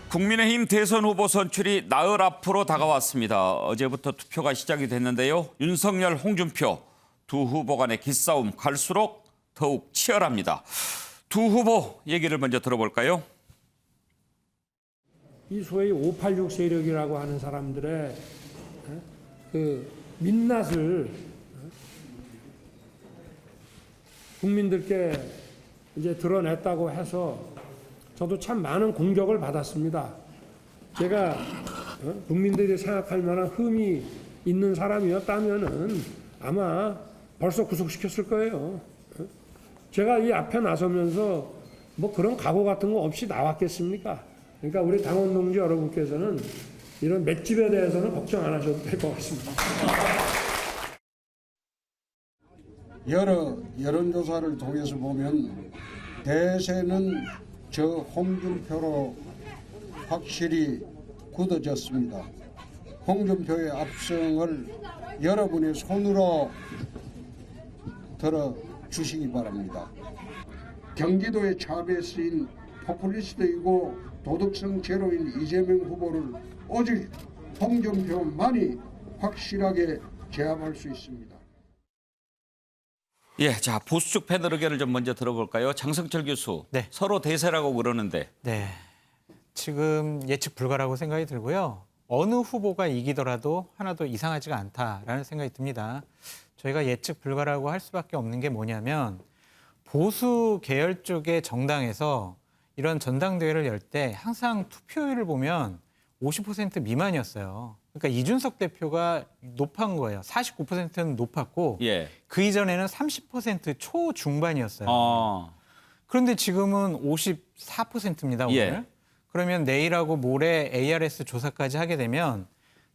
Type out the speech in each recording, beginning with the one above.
국민의힘 대선 후보 선출이 나흘 앞으로 다가왔습니다. 어제부터 투표가 시작이 됐는데요. 윤석열, 홍준표 두 후보 간의 기싸움 갈수록 더욱 치열합니다. 두 후보 얘기를 먼저 들어볼까요? 이 소위 586 세력이라고 하는 사람들의 그 민낯을 국민들께 이제 드러냈다고 해서 저도 참 많은 공격을 받았습니다. 제가 국민들이 생각할 만한 흠이 있는 사람이었다면은 아마 벌써 구속시켰을 거예요. 제가 이 앞에 나서면서 뭐 그런 각오 같은 거 없이 나왔겠습니까? 그러니까 우리 당원 동지 여러분께서는 이런 맷집에 대해서는 걱정 안 하셔도 될 것 같습니다. 여러 여론조사를 통해서 보면 대세는 저 홍준표로 확실히 굳어졌습니다. 홍준표의 압승을 여러분의 손으로 들어주시기 바랍니다. 경기도의 차비에 쓰인 포퓰리스트이고 도덕성 제로인 이재명 후보를 오직 홍준표만이 확실하게 제압할 수 있습니다. 예, 자 보수적 패널 의견을 좀 먼저 들어볼까요? 장성철 교수, 네. 서로 대세라고 그러는데. 네, 지금 예측 불가라고 생각이 들고요. 어느 후보가 이기더라도 하나도 이상하지가 않다라는 생각이 듭니다. 저희가 예측 불가라고 할 수밖에 없는 게 뭐냐면 보수 계열 쪽의 정당에서 이런 전당대회를 열 때 항상 투표율을 보면 50% 미만이었어요. 그러니까 이준석 대표가 높은 거예요. 49%는 높았고 예. 그 이전에는 30% 초중반이었어요. 그런데 지금은 54%입니다, 오늘. 예. 그러면 내일하고 모레 ARS 조사까지 하게 되면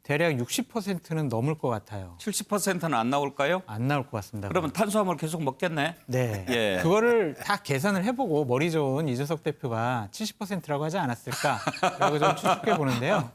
대략 60%는 넘을 것 같아요. 70%는 안 나올까요? 안 나올 것 같습니다. 그러면 탄수화물 계속 먹겠네. 네. 예. 그거를 다 계산을 해보고 머리 좋은 이준석 대표가 70%라고 하지 않았을까라고 좀 추측해 보는데요.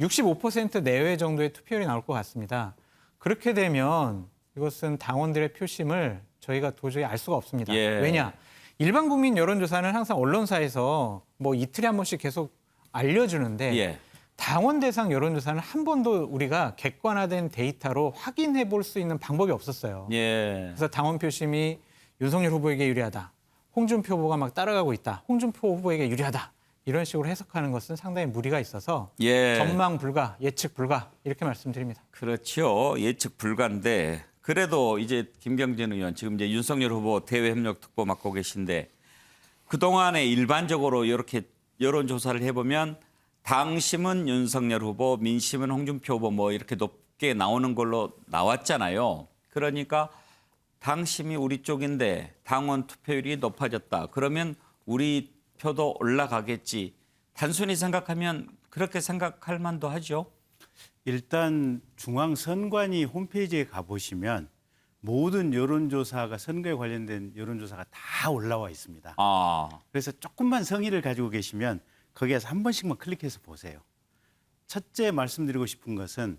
65% 내외 정도의 투표율이 나올 것 같습니다. 그렇게 되면 이것은 당원들의 표심을 저희가 도저히 알 수가 없습니다. 예. 왜냐? 일반 국민 여론조사는 항상 언론사에서 뭐 이틀에 한 번씩 계속 알려주는데 예. 당원 대상 여론조사는 한 번도 우리가 객관화된 데이터로 확인해 볼 수 있는 방법이 없었어요. 예. 그래서 당원 표심이 윤석열 후보에게 유리하다. 홍준표 후보가 막 따라가고 있다. 홍준표 후보에게 유리하다. 이런 식으로 해석하는 것은 상당히 무리가 있어서 예. 전망 불가, 예측 불가 이렇게 말씀드립니다. 그렇죠. 예측 불가인데 그래도 이제 김경진 의원 지금 이제 윤석열 후보 대외협력특보 맡고 계신데 그동안에 일반적으로 이렇게 여론조사를 해보면 당심은 윤석열 후보, 민심은 홍준표 후보 뭐 이렇게 높게 나오는 걸로 나왔잖아요. 그러니까 당심이 우리 쪽인데 당원 투표율이 높아졌다. 그러면 우리 표도 올라가겠지. 단순히 생각하면 그렇게 생각할 만도 하죠. 일단 중앙선관위 홈페이지에 가보시면 모든 여론조사가 선거에 관련된 여론조사가 다 올라와 있습니다. 그래서 조금만 성의를 가지고 계시면 거기에서 한 번씩만 클릭해서 보세요. 첫째 말씀드리고 싶은 것은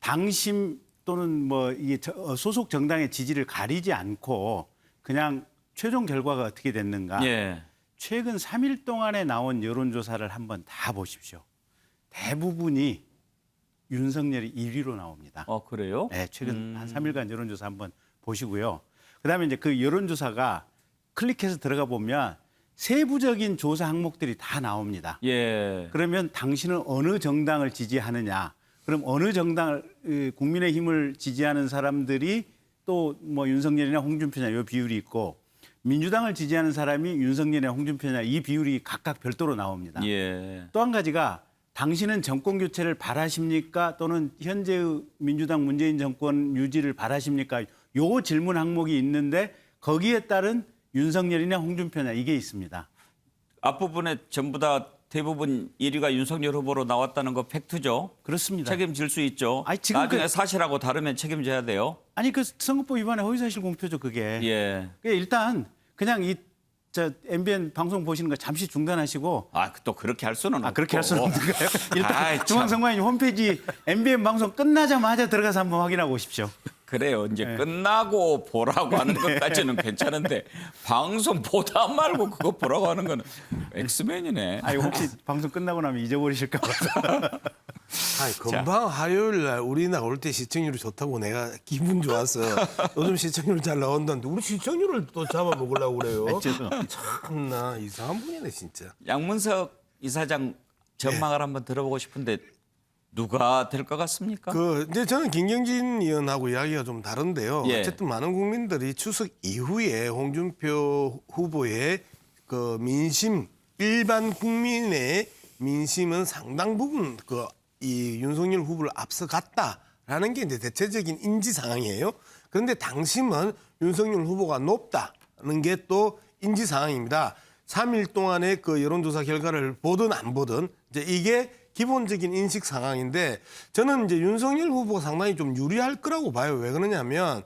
당심 또는 뭐 이게 소속 정당의 지지를 가리지 않고 그냥 최종 결과가 어떻게 됐는가. 예. 최근 3일 동안에 나온 여론조사를 한번 다 보십시오. 대부분이 윤석열이 1위로 나옵니다. 그래요? 네, 최근 한 3일간 여론조사 한번 보시고요. 그다음에 이제 그 여론조사가 클릭해서 들어가 보면 세부적인 조사 항목들이 다 나옵니다. 예. 그러면 당신은 어느 정당을 지지하느냐? 그럼 어느 정당을 국민의힘을 지지하는 사람들이 또 뭐 윤석열이나 홍준표냐 이 비율이 있고 민주당을 지지하는 사람이 윤석열이나 홍준표냐 이 비율이 각각 별도로 나옵니다. 예. 또 한 가지가 당신은 정권 교체를 바라십니까? 또는 현재의 민주당 문재인 정권 유지를 바라십니까? 요 질문 항목이 있는데 거기에 따른 윤석열이냐 홍준표냐 이게 있습니다. 앞부분에 전부 다 대부분 1위가 윤석열 후보로 나왔다는 거 팩트죠. 그렇습니다. 책임질 수 있죠. 아니, 지금 나중에 사실하고 다르면 책임져야 돼요. 아니 그 선거법 위반의 허위사실 공표죠 그게. 예. 일단 그냥 MBN 방송 보시는 거 잠시 중단하시고. 또 그렇게 할 수는 없고. 그렇게 할 수는 없는가요? 일단 아이, 참. 중앙선관위 홈페이지 MBN 방송 끝나자마자 들어가서 한번 확인하고 오십시오. 그래요. 이제 네. 끝나고 보라고 하는 것까지는 괜찮은데 방송 보다 말고 그거 보라고 하는 거는 엑스맨이네. 아니 혹시 방송 끝나고 나면 잊어버리실까 봐. 아니, 금방 화요일 날 우리 나올 때 시청률이 좋다고 내가 기분 좋았어. 요즘 시청률 잘 나온다는데 우리 시청률을 또 잡아먹으려고 그래요. 죄송합니다. 참나 이상한 분이네 진짜. 양문석 이사장 전망을 한번 들어보고 싶은데 누가 될 것 같습니까? 이제 저는 김경진 의원하고 이야기가 좀 다른데요. 예. 어쨌든 많은 국민들이 추석 이후에 홍준표 후보의 그 민심, 일반 국민의 민심은 상당 부분 이 윤석열 후보를 앞서갔다라는 게 이제 대체적인 인지 상황이에요. 그런데 당심은 윤석열 후보가 높다는 게 또 인지 상황입니다. 3일 동안의 그 여론조사 결과를 보든 안 보든 이제 이게 기본적인 인식 상황인데 저는 이제 윤석열 후보가 상당히 좀 유리할 거라고 봐요. 왜 그러냐면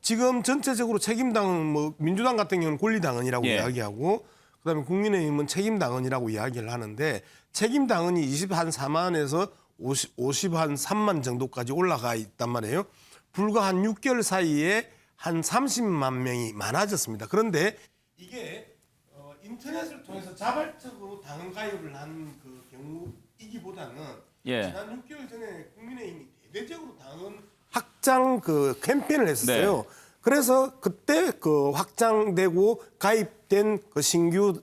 지금 전체적으로 책임당은 뭐 민주당 같은 경우는 권리당원이라고 예. 이야기하고 그다음에 국민의힘은 책임당원이라고 이야기를 하는데 책임당원이 24만에서 53만 정도까지 올라가 있단 말이에요. 불과 한 6개월 사이에 한 30만 명이 많아졌습니다. 그런데 이게 인터넷을 통해서 자발적으로 당원 가입을 한 그 경우이기보다는 예. 지난 6개월 전에 국민의힘이 대대적으로 당원 확장 그 캠페인을 했었어요. 네. 그래서 그때 그 확장되고 가입된 그 신규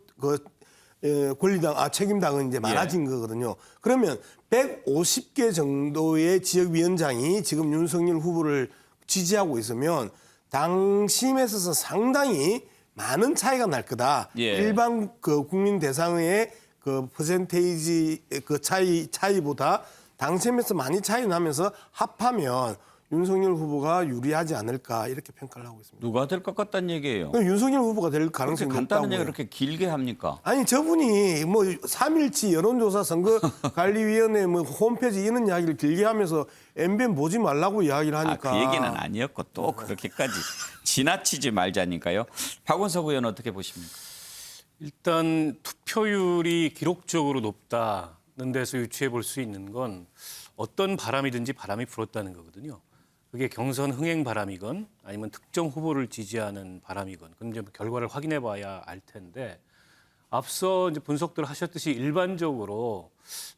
책임당은 이제 많아진 거거든요. 그러면 150개 정도의 지역위원장이 지금 윤석열 후보를 지지하고 있으면 당심에 있어서 상당히 많은 차이가 날 거다. 예. 일반 그 국민 대상의 그 퍼센테이지 그 차이보다 당심에서 많이 차이 나면서 합하면 윤석열 후보가 유리하지 않을까 이렇게 평가를 하고 있습니다. 누가 될 것 같다는 얘기예요. 윤석열 후보가 될 그렇게 가능성이 간단한 높다고. 얘기 그렇게 길게 합니까? 아니 저분이 뭐 3일치 여론조사 선거관리위원회 뭐 홈페이지 이런 이야기를 길게 하면서 MBN 보지 말라고 이야기를 하니까. 그 얘기는 아니었고 또 그렇게까지 지나치지 말자니까요. 박원석 의원 어떻게 보십니까? 일단 투표율이 기록적으로 높다는 데서 유추해 볼 수 있는 건 어떤 바람이든지 바람이 불었다는 거거든요. 그게 경선 흥행 바람이건 아니면 특정 후보를 지지하는 바람이건 그럼 이제 결과를 확인해 봐야 알 텐데 앞서 이제 분석들 하셨듯이 일반적으로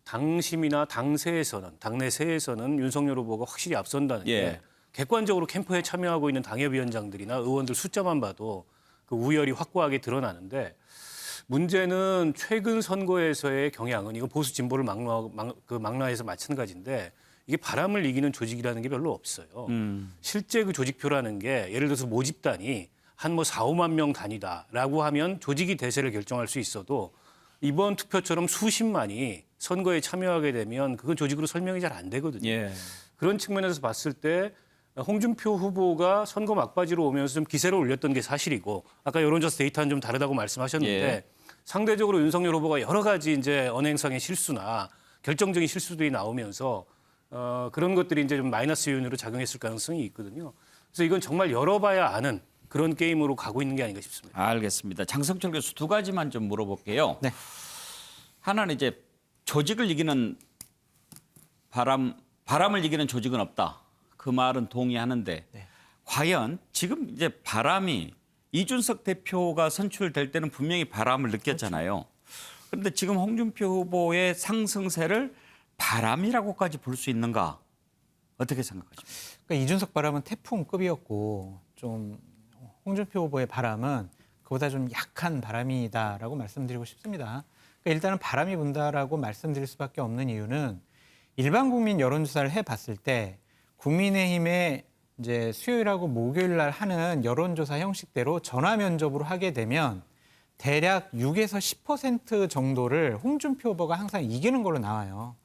당심이나 당내 세에서는 윤석열 후보가 확실히 앞선다는 예. 게 객관적으로 캠프에 참여하고 있는 당협위원장들이나 의원들 숫자만 봐도 그 우열이 확고하게 드러나는데 문제는 최근 선거에서의 경향은 이거 보수 진보를 망라해서 마찬가지인데 이게 바람을 이기는 조직이라는 게 별로 없어요. 실제 그 조직표라는 게 예를 들어서 모집단이 한 뭐 4, 5만 명 단위다라고 하면 조직이 대세를 결정할 수 있어도 이번 투표처럼 수십만이 선거에 참여하게 되면 그건 조직으로 설명이 잘 안 되거든요. 예. 그런 측면에서 봤을 때 홍준표 후보가 선거 막바지로 오면서 좀 기세를 올렸던 게 사실이고 아까 여론조사 데이터는 좀 다르다고 말씀하셨는데 예. 상대적으로 윤석열 후보가 여러 가지 이제 언행상의 실수나 결정적인 실수들이 나오면서 그런 것들이 이제 좀 마이너스 요인으로 작용했을 가능성이 있거든요. 그래서 이건 정말 열어봐야 아는 그런 게임으로 가고 있는 게 아닌가 싶습니다. 알겠습니다. 장성철 교수 두 가지만 좀 물어볼게요. 네. 하나는 이제 조직을 이기는 바람을 이기는 조직은 없다. 그 말은 동의하는데 과연 지금 이제 바람이 이준석 대표가 선출될 때는 분명히 바람을 느꼈잖아요. 그런데 지금 홍준표 후보의 상승세를 바람이라고까지 볼 수 있는가? 어떻게 생각하십니까? 그러니까 이준석 바람은 태풍급이었고 좀 홍준표 후보의 바람은 그보다 좀 약한 바람이다라고 말씀드리고 싶습니다. 그러니까 일단은 바람이 분다라고 말씀드릴 수밖에 없는 이유는 일반 국민 여론조사를 해봤을 때 국민의힘의 이제 수요일하고 목요일 날 하는 여론조사 형식대로 전화 면접으로 하게 되면 대략 6에서 10% 정도를 홍준표 후보가 항상 이기는 걸로 나와요.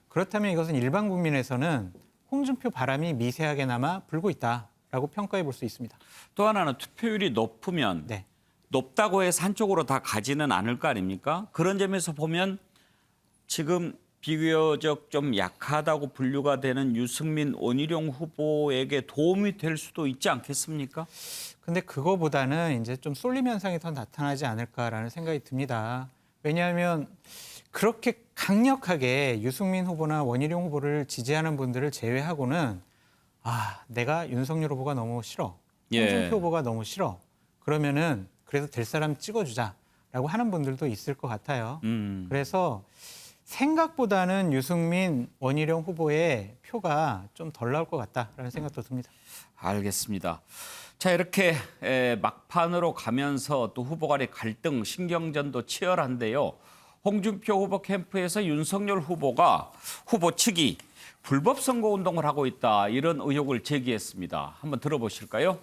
그렇다면 이것은 일반 국민에서는 홍준표 바람이 미세하게나마 불고 있다라고 평가해 볼 수 있습니다. 또 하나는 투표율이 높으면 네. 높다고 해서 한쪽으로 다 가지는 않을 거 아닙니까? 그런 점에서 보면 지금 비교적 좀 약하다고 분류가 되는 유승민, 원희룡 후보에게 도움이 될 수도 있지 않겠습니까? 근데 그거보다는 이제 좀 쏠림 현상이 더 나타나지 않을까라는 생각이 듭니다. 왜냐하면 그렇게 강력하게 유승민 후보나 원희룡 후보를 지지하는 분들을 제외하고는 내가 윤석열 후보가 너무 싫어. 예. 홍준표 후보가 너무 싫어. 그러면은 그래도 될 사람 찍어주자라고 하는 분들도 있을 것 같아요. 그래서 생각보다는 유승민, 원희룡 후보의 표가 좀 덜 나올 것 같다라는 생각도 듭니다. 알겠습니다. 자, 이렇게 막판으로 가면서 또 후보 간의 갈등, 신경전도 치열한데요. 홍준표 후보 캠프에서 윤석열 후보가 후보 측이 불법 선거 운동을 하고 있다, 이런 의혹을 제기했습니다. 한번 들어보실까요?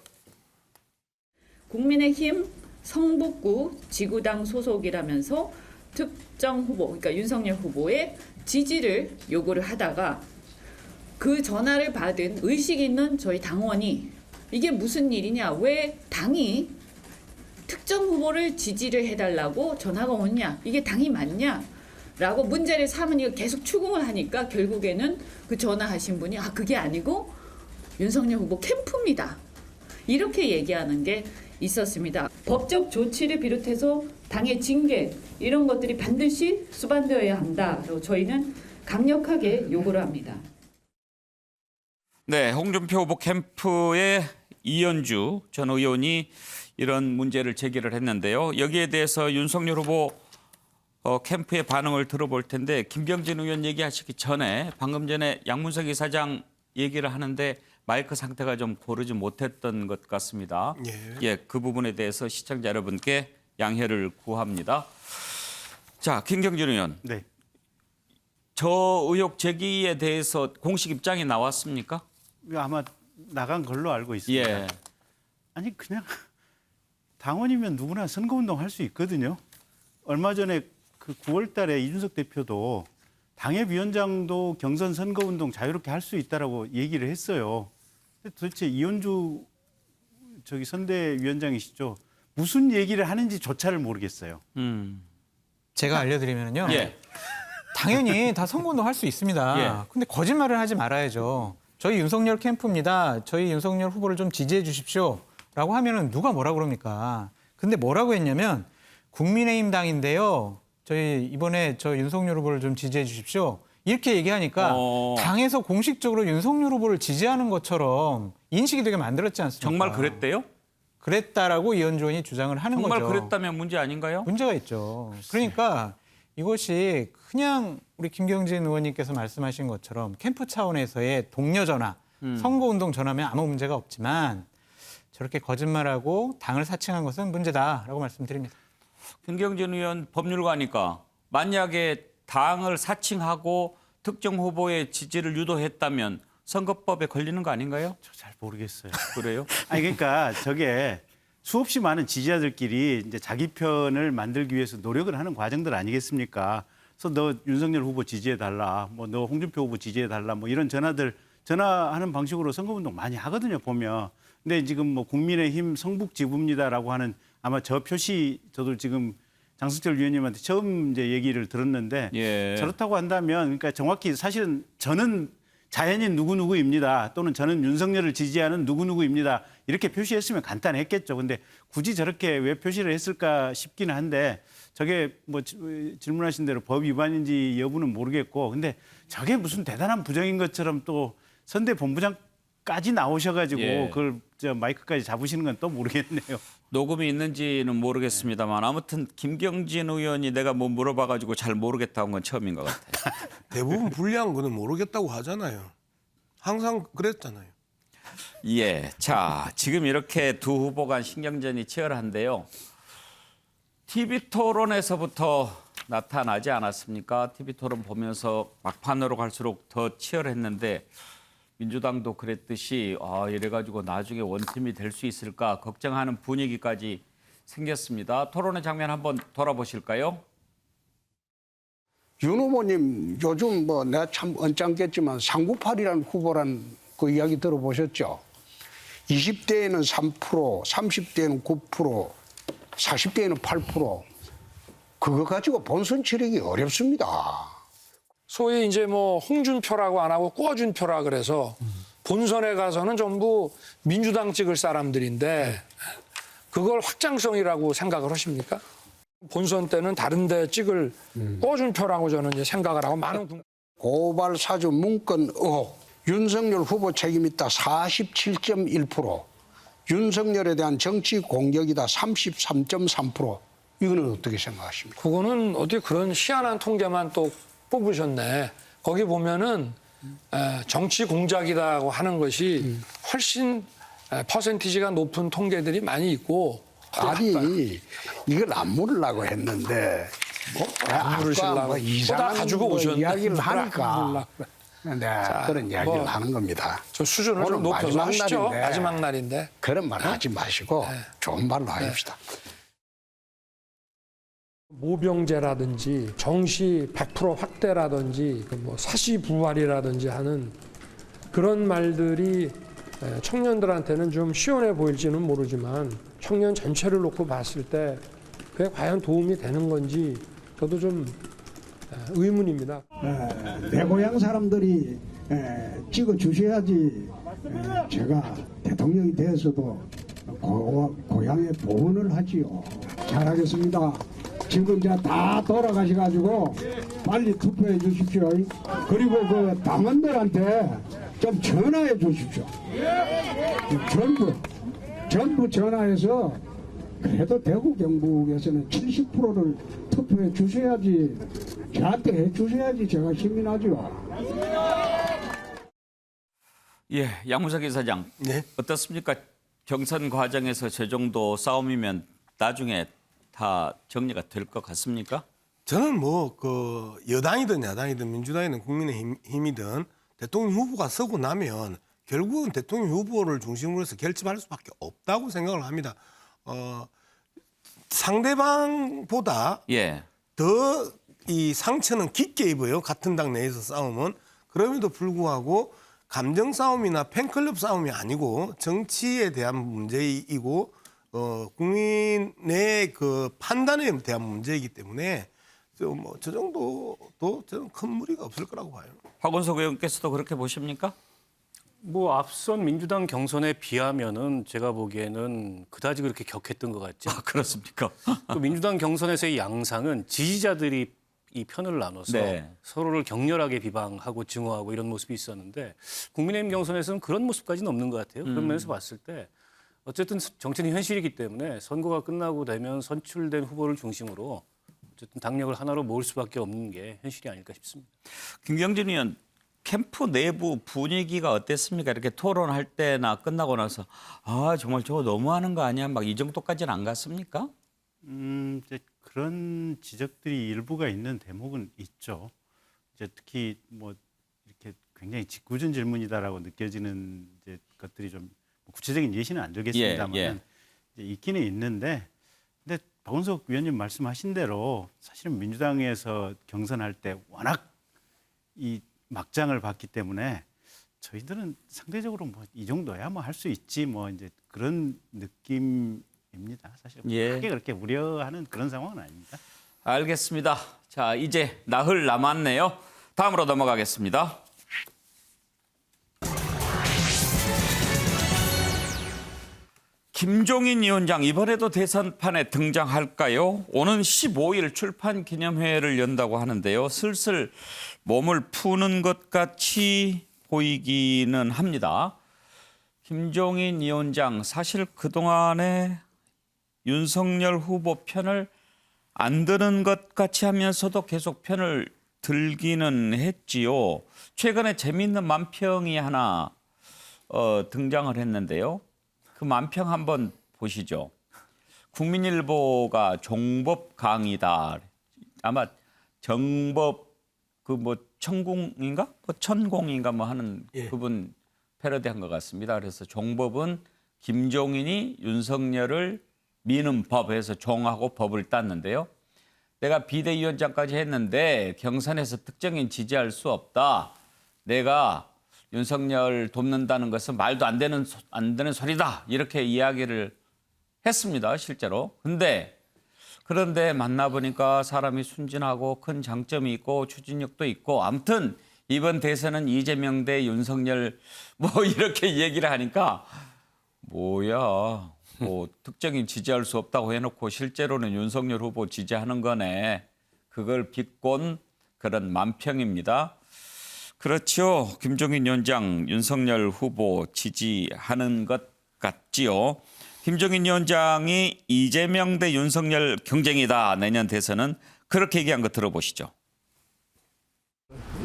국민의힘 성북구 지구당 소속이라면서 특정 후보, 그러니까 윤석열 후보의 지지를 요구를 하다가 그 전화를 받은 의식 있는 저희 당원이 이게 무슨 일이냐, 왜 당이 특정 후보를 지지를 해달라고 전화가 오냐, 이게 당이 맞냐 라고 문제를 삼으니까 계속 추궁을 하니까 결국에는 그 전화하신 분이 그게 아니고 윤석열 후보 캠프입니다, 이렇게 얘기하는 게 있었습니다. 법적 조치를 비롯해서 당의 징계 이런 것들이 반드시 수반되어야 한다고 저희는 강력하게 요구를 합니다. 네, 홍준표 후보 캠프의 이현주 전 의원이 이런 문제를 제기를 했는데요. 여기에 대해서 윤석열 후보 캠프의 반응을 들어볼 텐데, 김병진 의원 얘기하시기 전에 방금 전에 양문석 이사장 얘기를 하는데 마이크 상태가 좀 고르지 못했던 것 같습니다. 예, 그 부분에 대해서 시청자 여러분께 양해를 구합니다. 자, 김경진 의원. 네. 저 의혹 제기에 대해서 공식 입장이 나왔습니까? 아마 나간 걸로 알고 있습니다. 예. 아니 그냥 당원이면 누구나 선거운동 할 수 있거든요. 얼마 전에 그 9월 달에 이준석 대표도 당협위원장도 경선 선거운동 자유롭게 할 수 있다라고 얘기를 했어요. 근데 도대체 이현주 선대위원장이시죠? 무슨 얘기를 하는지조차를 모르겠어요. 제가 알려드리면요. 예. 당연히 다 선거운동 할 수 있습니다. 예. 근데 거짓말을 하지 말아야죠. 저희 윤석열 캠프입니다. 저희 윤석열 후보를 좀 지지해 주십시오. 라고 하면은 누가 뭐라 그럽니까? 근데 뭐라고 했냐면 국민의힘 당인데요. 저희 이번에 저 윤석열 후보를 좀 지지해 주십시오. 이렇게 얘기하니까 당에서 공식적으로 윤석열 후보를 지지하는 것처럼 인식이 되게 만들었지 않습니까? 정말 그랬대요? 그랬다라고 이현주 의원이 주장을 하는 정말 거죠. 그랬다면 문제 아닌가요? 문제가 있죠. 그러니까 이것이 그냥 우리 김경진 의원님께서 말씀하신 것처럼 캠프 차원에서의 동료 전화, 선거운동 전화면 아무 문제가 없지만 저렇게 거짓말하고 당을 사칭한 것은 문제다라고 말씀드립니다. 김경진 의원 법률가니까 만약에 당을 사칭하고 특정 후보의 지지를 유도했다면 선거법에 걸리는 거 아닌가요? 저 잘 모르겠어요. 그래요? 아니 그러니까 저게 수없이 많은 지지자들끼리 이제 자기 편을 만들기 위해서 노력을 하는 과정들 아니겠습니까? 그래서 너 윤석열 후보 지지해 달라, 뭐 너 홍준표 후보 지지해 달라, 뭐 이런 전화하는 방식으로 선거운동 많이 하거든요, 보면. 근데 지금 뭐 국민의힘 성북지부입니다라고 하는 아마 저 표시 저도 지금 장승철 위원님한테 처음 이제 얘기를 들었는데 예. 저렇다고 한다면 그러니까 정확히 사실은 저는 자연인 누구누구입니다. 또는 저는 윤석열을 지지하는 누구누구입니다. 이렇게 표시했으면 간단했겠죠. 근데 굳이 저렇게 왜 표시를 했을까 싶기는 한데 저게 뭐 질문하신 대로 법 위반인지 여부는 모르겠고 근데 저게 무슨 대단한 부정인 것처럼 또 선대 본부장까지 나오셔가지고 예. 그걸 저 마이크까지 잡으시는 건 또 모르겠네요. 녹음이 있는지는 모르겠습니다만 아무튼 김경진 의원이 내가 뭐 물어봐가지고 잘 모르겠다고 한 건 처음인 것 같아요. 대부분 불리한 거는 모르겠다고 하잖아요. 항상 그랬잖아요. 예, 자 지금 이렇게 두 후보 간 신경전이 치열한데요. TV토론에서부터 나타나지 않았습니까? TV토론 보면서 막판으로 갈수록 더 치열했는데 민주당도 그랬듯이 이래가지고 나중에 원팀이 될 수 있을까 걱정하는 분위기까지 생겼습니다. 토론의 장면 한번 돌아보실까요? 윤 후보님 요즘 뭐 내가 참 언짢겠지만 상구팔이라는 후보란 그 이야기 들어보셨죠? 20대에는 3%, 30대에는 9%, 40대에는 8%. 그거 가지고 본선 치르기 어렵습니다. 소위 이제 뭐 홍준표라고 안 하고 꿔준표라 그래서 본선에 가서는 전부 민주당 찍을 사람들인데 그걸 확장성이라고 생각을 하십니까? 본선 때는 다른 데 찍을 꿔준표라고 저는 이제 생각을 하고 많은 고발 사주 문건 의혹 윤석열 후보 책임있다 47.1%, 윤석열에 대한 정치 공격이다 33.3%. 이거는 어떻게 생각하십니까? 그거는 어떻게 그런 희한한 통계만 또 뽑으셨네. 거기 보면은 정치 공작이라고 하는 것이 훨씬 퍼센티지가 높은 통계들이 많이 있고. 아니 이걸 안 물으려고 했는데 안 물으시려고. 뭐 이상한 다 가지고 오셨네. 이야기를 하니까 그런 이야기를 뭐, 하는 겁니다. 저 수준을 오늘 좀 높여서 마지막 하시죠. 날인데 마지막 날인데. 그런 말 하지 마시고 좋은 말로 합시다. 모병제라든지 정시 100% 확대라든지 뭐 사시부활이라든지 하는 그런 말들이 청년들한테는 좀 시원해 보일지는 모르지만 청년 전체를 놓고 봤을 때 그게 과연 도움이 되는 건지 저도 좀 의문입니다. 내 고향 사람들이 찍어 주셔야지 제가 대통령이 되어서도 고향에 보훈을 하지요. 잘하겠습니다. 지금 이제 다 돌아가셔가지고 빨리 투표해 주십시오. 그리고 그 당원들한테 좀 전화해 주십시오. 전부 전화해서 그래도 대구 경북에서는 70%를 투표해 주셔야지, 저한테 해 주셔야지 제가 힘이 나죠. 예, 양무석 이사장. 네. 어떻습니까? 경선 과정에서 저 정도 싸움이면 나중에 다 정리가 될 것 같습니까? 저는 뭐 그 여당이든 야당이든 민주당이든 국민의힘이든 대통령 후보가 서고 나면 결국은 대통령 후보를 중심으로 해서 결집할 수밖에 없다고 생각을 합니다. 상대방보다 예. 더 이 상처는 깊게 입어요. 같은 당 내에서 싸움은. 그럼에도 불구하고 감정 싸움이나 팬클럽 싸움이 아니고 정치에 대한 문제이고 국민의 그 판단에 대한 문제이기 때문에 저 정도도 저는 큰 무리가 없을 거라고 봐요. 박원석 의원께서도 그렇게 보십니까? 뭐 앞선 민주당 경선에 비하면은 제가 보기에는 그다지 그렇게 격했던 것 같지. 아, 그렇습니까? 또 민주당 경선에서의 양상은 지지자들이 이 편을 나눠서 네. 서로를 격렬하게 비방하고 증오하고 이런 모습이 있었는데 국민의힘 경선에서는 그런 모습까지는 없는 것 같아요. 그런 면에서 봤을 때 어쨌든 정치는 현실이기 때문에 선거가 끝나고 되면 선출된 후보를 중심으로 어쨌든 당력을 하나로 모을 수밖에 없는 게 현실이 아닐까 싶습니다. 김경진 의원, 캠프 내부 분위기가 어땠습니까? 이렇게 토론할 때나 끝나고 나서 아 정말 저거 너무하는 거 아니야? 막 이 정도까지는 안 갔습니까? 이제 그런 지적들이 일부가 있는 대목은 있죠. 이제 특히 뭐 이렇게 굉장히 짓궂은 질문이다라고 느껴지는 이제 것들이 좀 구체적인 예시는 안 드리겠습니다만 예. 있기는 있는데, 근데 박원석 위원님 말씀하신 대로 사실은 민주당에서 경선할 때 워낙 이 막장을 봤기 때문에 저희들은 상대적으로 뭐 이 정도야 뭐 할 수 있지 뭐 이제 그런 느낌입니다. 사실 예. 크게 그렇게 우려하는 그런 상황은 아닙니다. 알겠습니다. 자, 이제 나흘 남았네요. 다음으로 넘어가겠습니다. 김종인 위원장 이번에도 대선판에 등장할까요? 오는 15일 출판 기념회를 연다고 하는데요. 슬슬 몸을 푸는 것 같이 보이기는 합니다. 김종인 위원장 사실 그동안에 윤석열 후보 편을 안 드는 것 같이 하면서도 계속 편을 들기는 했지요. 최근에 재미있는 만평이 하나 등장을 했는데요. 그 만평 한번 보시죠. 국민일보가 종법 강의다. 아마 정법 그 뭐 천공인가? 뭐 천공인가 뭐 하는 그분 패러디한 것 같습니다. 그래서 종법은 김종인이 윤석열을 미는 법에서 종하고 법을 땄는데요. 내가 비대위원장까지 했는데 경선에서 특정인 지지할 수 없다. 내가 윤석열 돕는다는 것은 말도 안 되는 소리다. 이렇게 이야기를 했습니다. 실제로. 그런데 만나보니까 사람이 순진하고 큰 장점이 있고 추진력도 있고 아무튼 이번 대선은 이재명 대 윤석열 뭐 이렇게 얘기를 하니까 뭐야. 뭐 특정인 지지할 수 없다고 해놓고 실제로는 윤석열 후보 지지하는 거네. 그걸 비꼰 그런 만평입니다. 그렇죠. 김종인 위원장, 윤석열 후보 지지하는 것 같지요. 김종인 위원장이 이재명 대 윤석열 경쟁이다. 내년 대선은 그렇게 얘기한 거 들어보시죠.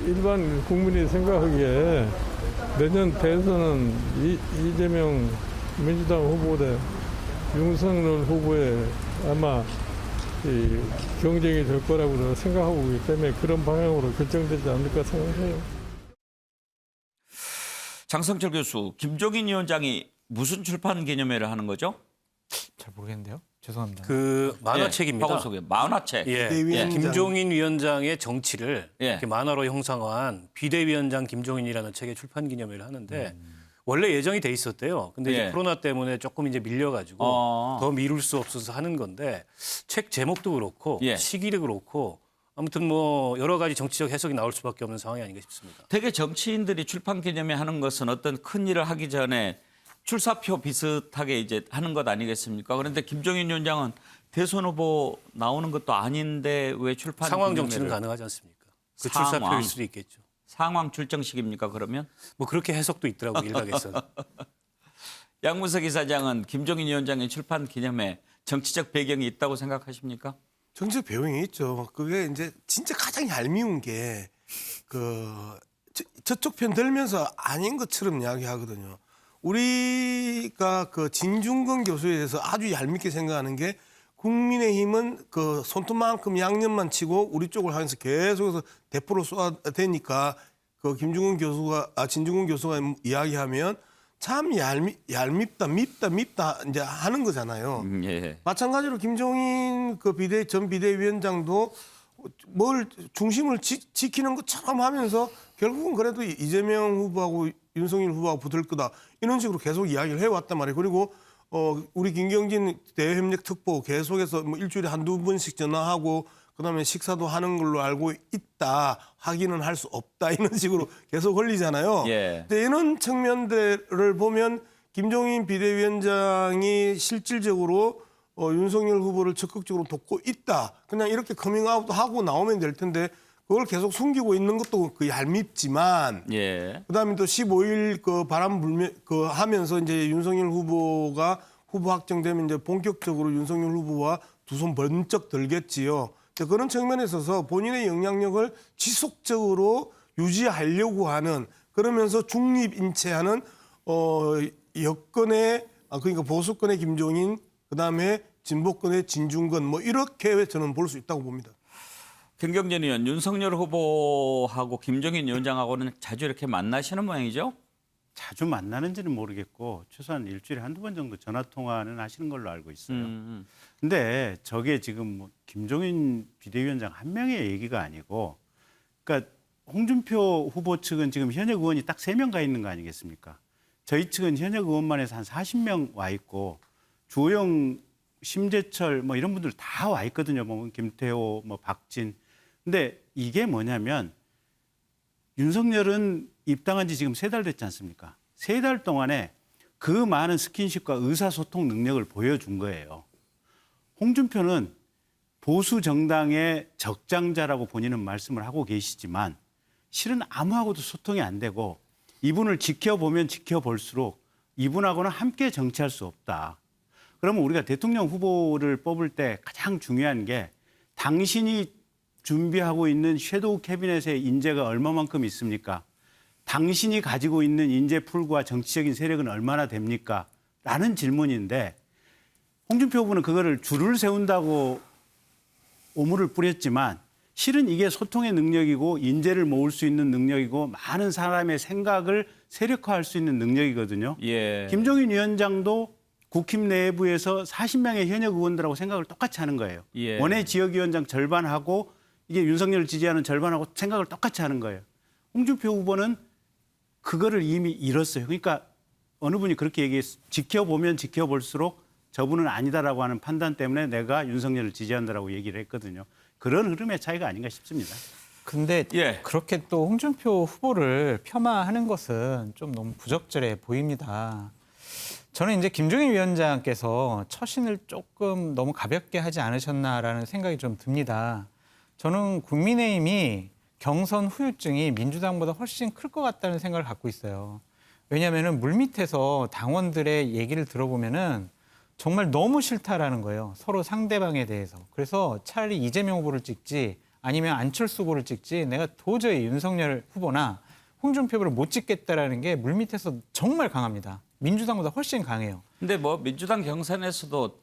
일반 국민이 생각하기에 내년 대선은 이재명 민주당 후보 대 윤석열 후보의 아마 이 경쟁이 될 거라고 저는 생각하고 있기 때문에 그런 방향으로 결정되지 않을까 생각해요. 장성철 교수, 김종인 위원장이 무슨 출판 기념회를 하는 거죠? 잘 모르겠는데요. 죄송합니다. 그 만화책입니다. 하고 속에 만화책. 예, 비대위원장. 김종인 위원장의 정치를 예. 이렇게 만화로 형상화한 비대위원장 김종인이라는 책의 출판 기념회를 하는데 원래 예정이 돼 있었대요. 근데 이제 예. 코로나 때문에 조금 이제 밀려가지고 더 미룰 수 없어서 하는 건데 책 제목도 그렇고 예. 시기도 그렇고 아무튼 뭐 여러 가지 정치적 해석이 나올 수밖에 없는 상황이 아닌가 싶습니다. 되게 정치인들이 출판 기념회 하는 것은 어떤 큰 일을 하기 전에 출사표 비슷하게 이제 하는 것 아니겠습니까? 그런데 김종인 위원장은 대선 후보 나오는 것도 아닌데 왜 출판 상황 기념회를 정치는 가능하지 않습니까? 그 상황. 출사표일 수도 있겠죠. 상황 출정식입니까 그러면? 뭐 그렇게 해석도 있더라고 일각에서는. 양문석 이사장은 김종인 위원장의 출판 기념회 정치적 배경이 있다고 생각하십니까? 정치적 배경이 있죠. 그게 이제 진짜 가장 얄미운 게 저쪽 편 들면서 아닌 것처럼 이야기하거든요. 우리가 그 진중권 교수에 대해서 아주 얄밉게 생각하는 게 국민의힘은 그 손톱만큼 양념만 치고 우리 쪽을 하면서 계속해서 대포로 쏘아대니까 그 진중권 교수가 이야기하면 참 얄밉다, 밉다 이제 하는 거잖아요. 예. 마찬가지로 김종인 그 전 비대위원장도 뭘 중심을 지키는 것처럼 하면서 결국은 그래도 이재명 후보하고 윤석열 후보하고 붙을 거다 이런 식으로 계속 이야기를 해왔단 말이에요. 그리고 우리 김경진 대외협력 특보 계속해서 뭐 일주일에 한두 번씩 전화하고 그다음에 식사도 하는 걸로 알고 있다. 확인은 할 수 없다. 이런 식으로 계속 걸리잖아요. 예. 근데 이런 측면들을 보면 김종인 비대위원장이 실질적으로 윤석열 후보를 적극적으로 돕고 있다. 그냥 이렇게 커밍아웃 하고 나오면 될 텐데 그걸 계속 숨기고 있는 것도 그 얄밉지만 예. 그다음에 또 15일 그 바람 불면 그 하면서 이제 윤석열 후보가 후보 확정되면 이제 본격적으로 윤석열 후보와 두 손 번쩍 들겠지요. 그런 측면에 있어서 본인의 영향력을 지속적으로 유지하려고 하는 그러면서 중립인체하는 여권의 그러니까 보수권의 김종인 그다음에 진보권의 진중권 뭐 이렇게 저는 볼 수 있다고 봅니다. 김경진 의원, 윤석열 후보하고 김종인 위원장하고는 자주 이렇게 만나시는 모양이죠? 자주 만나는지는 모르겠고 최소한 일주일에 한두 번 정도 전화 통화는 하시는 걸로 알고 있어요. 근데 저게 지금 뭐 김종인 비대위원장 한 명의 얘기가 아니고 그러니까 홍준표 후보 측은 지금 현역 의원이 딱 3명 가 있는 거 아니겠습니까? 저희 측은 현역 의원만 해서 한 40명 와 있고 주호영, 심재철 뭐 이런 분들 다 와 있거든요. 뭐 김태호, 뭐 박진. 근데 이게 뭐냐면 윤석열은 입당한 지 지금 3달 됐지 않습니까? 3달 동안에 그 많은 스킨십과 의사소통 능력을 보여준 거예요. 홍준표는 보수 정당의 적장자라고 본인은 말씀을 하고 계시지만 실은 아무하고도 소통이 안 되고 이분을 지켜보면 지켜볼수록 이분하고는 함께 정치할 수 없다. 그러면 우리가 대통령 후보를 뽑을 때 가장 중요한 게 당신이 준비하고 있는 섀도우 캐비넷의 인재가 얼마만큼 있습니까? 당신이 가지고 있는 인재 풀과 정치적인 세력은 얼마나 됩니까? 라는 질문인데 홍준표 후보는 그거를 줄을 세운다고 오물을 뿌렸지만 실은 이게 소통의 능력이고 인재를 모을 수 있는 능력이고 많은 사람의 생각을 세력화할 수 있는 능력이거든요. 예. 김종인 위원장도 국힘 내부에서 40명의 현역 의원들하고 생각을 똑같이 하는 거예요. 예. 원외 지역위원장 절반하고 이게 윤석열을 지지하는 절반하고 생각을 똑같이 하는 거예요. 홍준표 후보는 그거를 이미 잃었어요. 그러니까 어느 분이 그렇게 얘기했어요. 지켜보면 지켜볼수록 저분은 아니다라고 하는 판단 때문에 내가 윤석열을 지지한다라고 얘기를 했거든요. 그런 흐름의 차이가 아닌가 싶습니다. 근데 예. 그렇게 또 홍준표 후보를 폄하하는 것은 좀 너무 부적절해 보입니다. 저는 이제 김종인 위원장께서 처신을 조금 너무 가볍게 하지 않으셨나라는 생각이 좀 듭니다. 저는 국민의힘이 경선 후유증이 민주당보다 훨씬 클 것 같다는 생각을 갖고 있어요. 왜냐하면 물밑에서 당원들의 얘기를 들어보면은 정말 너무 싫다라는 거예요. 서로 상대방에 대해서. 그래서 차라리 이재명 후보를 찍지 아니면 안철수 후보를 찍지 내가 도저히 윤석열 후보나 홍준표 후보를 못 찍겠다라는 게 물밑에서 정말 강합니다. 민주당보다 훨씬 강해요. 근데 뭐 민주당 경선에서도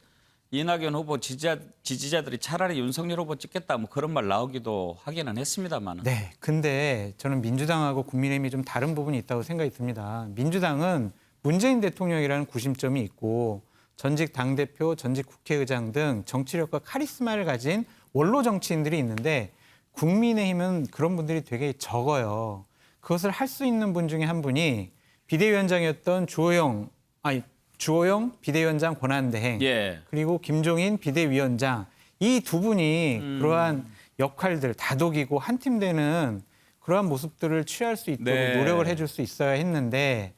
이낙연 후보 지지자들이 차라리 윤석열 후보 찍겠다 뭐 그런 말 나오기도 하기는 했습니다만. 네, 근데 저는 민주당하고 국민의힘이 좀 다른 부분이 있다고 생각이 듭니다. 민주당은 문재인 대통령이라는 구심점이 있고 전직 당대표, 전직 국회의장 등 정치력과 카리스마를 가진 원로 정치인들이 있는데 국민의힘은 그런 분들이 되게 적어요. 그것을 할 수 있는 분 중에 한 분이 비대위원장이었던 주호영 비대위원장 권한대행 예. 그리고 김종인 비대위원장 이 두 분이 그러한 역할들 다독이고 한 팀 되는 그러한 모습들을 취할 수 있도록 네. 노력을 해줄 수 있어야 했는데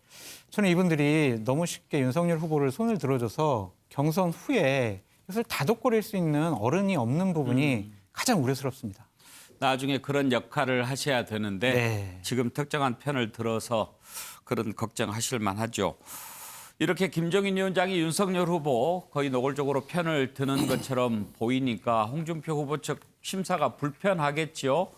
저는 이분들이 너무 쉽게 윤석열 후보를 손을 들어줘서 경선 후에 이것을 다독거릴 수 있는 어른이 없는 부분이 가장 우려스럽습니다. 나중에 그런 역할을 하셔야 되는데 네. 지금 특정한 편을 들어서 그런 걱정하실 만하죠. 이렇게 김종인 위원장이 윤석열 후보 거의 노골적으로 편을 드는 것처럼 보이니까 홍준표 후보 측 심사가 불편하겠죠.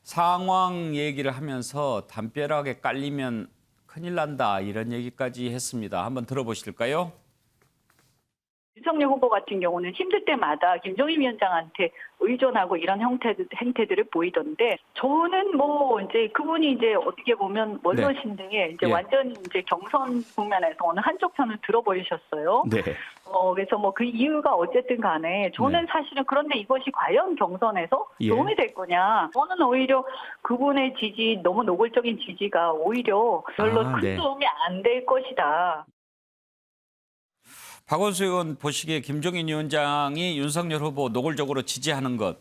상황 얘기를 하면서 담벼락에 깔리면 큰일 난다 이런 얘기까지 했습니다. 한번 들어보실까요? 윤석열 후보 같은 경우는 힘들 때마다 김종인 위원장한테 의존하고 이런 행태들을 보이던데 저는 뭐 이제 그분이 이제 어떻게 보면 원로신데 이제 예. 완전히 이제 경선 국면에서 어느 한쪽 편을 들어버리셨어요. 네. 그래서 뭐 그 이유가 어쨌든 간에 저는 사실은 그런데 이것이 과연 경선에서 예. 도움이 될 거냐. 저는 오히려 그분의 지지 너무 노골적인 지지가 오히려 별로 큰 네. 도움이 안 될 것이다. 박원수 의원 보시기에 김종인 위원장이 윤석열 후보 노골적으로 지지하는 것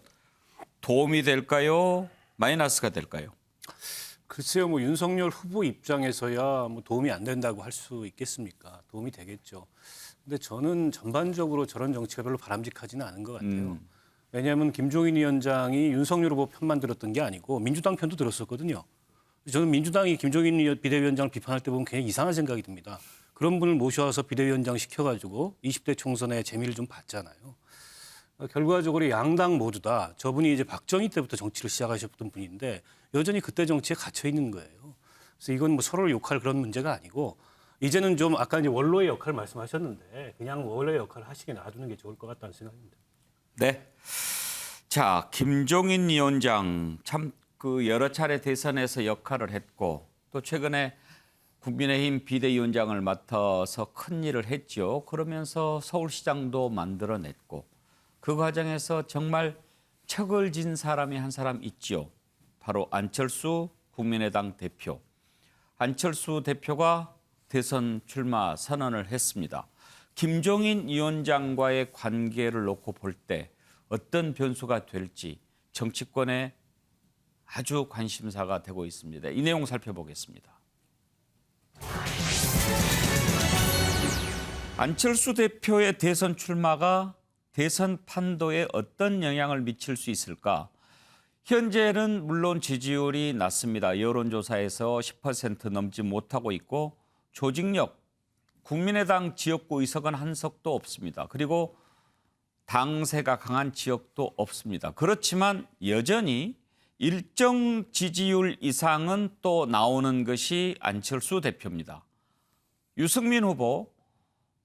도움이 될까요? 마이너스가 될까요? 글쎄요, 뭐 윤석열 후보 입장에서야 뭐 도움이 안 된다고 할 수 있겠습니까? 도움이 되겠죠. 근데 저는 전반적으로 저런 정치가 별로 바람직하지는 않은 것 같아요. 왜냐하면 김종인 위원장이 윤석열 후보 편만 들었던 게 아니고 민주당 편도 들었었거든요. 저는 민주당이 김종인 비대위원장을 비판할 때 보면 굉장히 이상한 생각이 듭니다. 그런 분을 모셔와서 비대위원장 시켜가지고 20대 총선의 재미를 좀 봤잖아요. 결과적으로 양당 모두 다 저분이 이제 박정희 때부터 정치를 시작하셨던 분인데 여전히 그때 정치에 갇혀 있는 거예요. 그래서 이건 뭐 서로를 욕할 그런 문제가 아니고 이제는 좀 아까 이제 원로의 역할 말씀하셨는데 그냥 원로의 역할을 하시게 놔두는 게 좋을 것 같다는 생각입니다. 네. 자, 김종인 위원장 참 그 여러 차례 대선에서 역할을 했고 또 최근에 국민의힘 비대위원장을 맡아서 큰 일을 했죠. 그러면서 서울시장도 만들어냈고 그 과정에서 정말 척을 진 사람이 한 사람 있죠. 바로 안철수 국민의당 대표. 안철수 대표가 대선 출마 선언을 했습니다. 김종인 위원장과의 관계를 놓고 볼 때 어떤 변수가 될지 정치권에 아주 관심사가 되고 있습니다. 이 내용 살펴보겠습니다. 안철수 대표의 대선 출마가 대선 판도에 어떤 영향을 미칠 수 있을까? 현재는 물론 지지율이 낮습니다. 여론조사에서 10% 넘지 못하고 있고 조직력, 국민의당 지역구 의석은 한 석도 없습니다. 그리고 당세가 강한 지역도 없습니다. 그렇지만 여전히 일정 지지율 이상은 또 나오는 것이 안철수 대표입니다. 유승민 후보,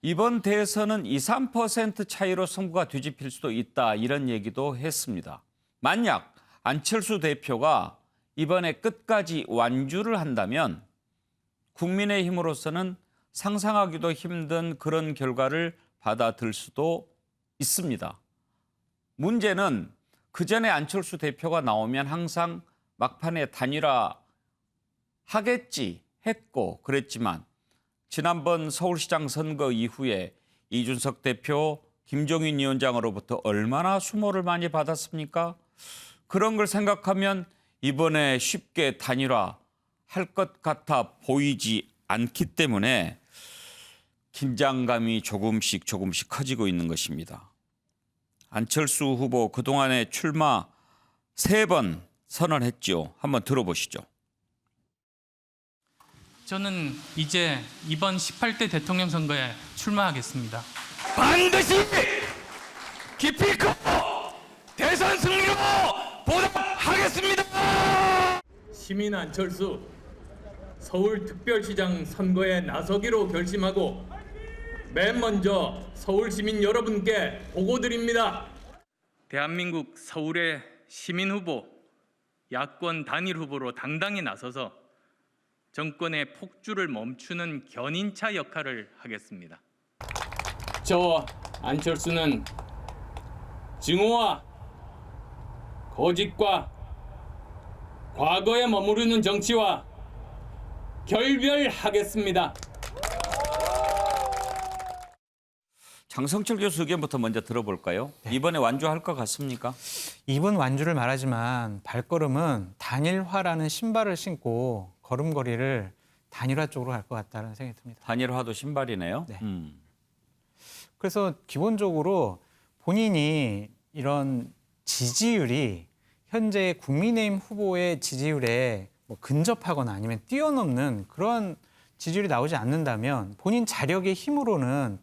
이번 대선은 2, 3% 차이로 승부가 뒤집힐 수도 있다 이런 얘기도 했습니다. 만약 안철수 대표가 이번에 끝까지 완주를 한다면 국민의힘으로서는 상상하기도 힘든 그런 결과를 받아들 수도 있습니다. 문제는 그전에 안철수 대표가 나오면 항상 막판에 단일화 하겠지 했고 그랬지만 지난번 서울시장 선거 이후에 이준석 대표, 김종인 위원장으로부터 얼마나 수모를 많이 받았습니까? 그런 걸 생각하면 이번에 쉽게 단일화 할 것 같아 보이지 않기 때문에 긴장감이 조금씩 커지고 있는 것입니다. 안철수 후보 그동안의 출마 3번 선언했죠. 한번 들어보시죠. 저는 이제 이번 18대 대통령 선거에 출마하겠습니다. 반드시 기필코 대선 승리로 보답하겠습니다. 시민 안철수 서울특별시장 선거에 나서기로 결심하고 맨 먼저 서울 시민 여러분께 보고드립니다. 대한민국 서울의 시민 후보, 야권 단일 후보로 당당히 나서서 정권의 폭주를 멈추는 견인차 역할을 하겠습니다. 저 안철수는 증오와 거짓과 과거에 머무르는 정치와 결별하겠습니다. 장성철 교수 의견부터 먼저 들어볼까요? 네. 이번에 완주할 것 같습니까? 이번 완주를 말하지만 발걸음은 단일화라는 신발을 신고 걸음걸이를 단일화 쪽으로 갈 것 같다는 생각이 듭니다. 단일화도 신발이네요. 네. 그래서 기본적으로 본인이 이런 지지율이 현재 국민의힘 후보의 지지율에 뭐 근접하거나 아니면 뛰어넘는 그런 지지율이 나오지 않는다면 본인 자력의 힘으로는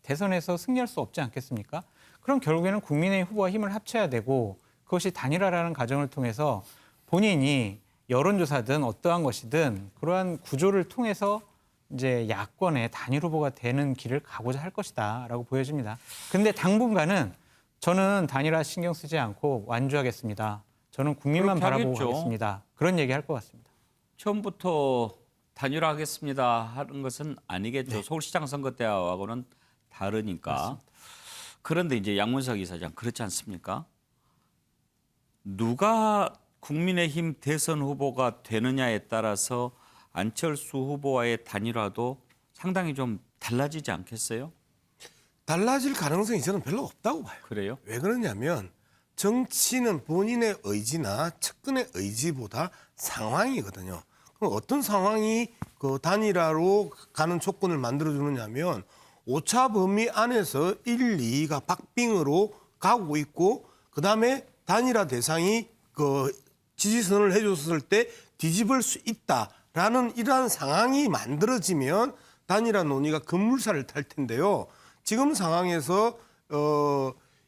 대선에서 승리할 수 없지 않겠습니까? 그럼 결국에는 국민의힘 후보와 힘을 합쳐야 되고 그것이 단일화라는 과정을 통해서 본인이 여론조사든 어떠한 것이든 그러한 구조를 통해서 이제 야권의 단일 후보가 되는 길을 가고자 할 것이다라고 보여집니다. 근데 당분간은 저는 단일화 신경 쓰지 않고 완주하겠습니다. 저는 국민만 바라보고 가겠습니다. 그런 얘기 할 것 같습니다. 처음부터 단일화하겠습니다 하는 것은 아니겠죠. 네. 서울시장 선거 때하고는 다르니까. 맞습니다. 그런데 이제 양문석 이사장 그렇지 않습니까? 누가 국민의힘 대선 후보가 되느냐에 따라서 안철수 후보와의 단일화도 상당히 좀 달라지지 않겠어요? 달라질 가능성이 저는 별로 없다고 봐요. 그래요? 왜 그러냐면 정치는 본인의 의지나 측근의 의지보다 상황이거든요. 그럼 어떤 상황이 그 단일화로 가는 조건을 만들어주느냐면 오차 범위 안에서 1, 2가 박빙으로 가고 있고 그다음에 단일화 대상이 그 지지선을 해줬을 때 뒤집을 수 있다라는 이러한 상황이 만들어지면 단일화 논의가 급물살을 탈 텐데요. 지금 상황에서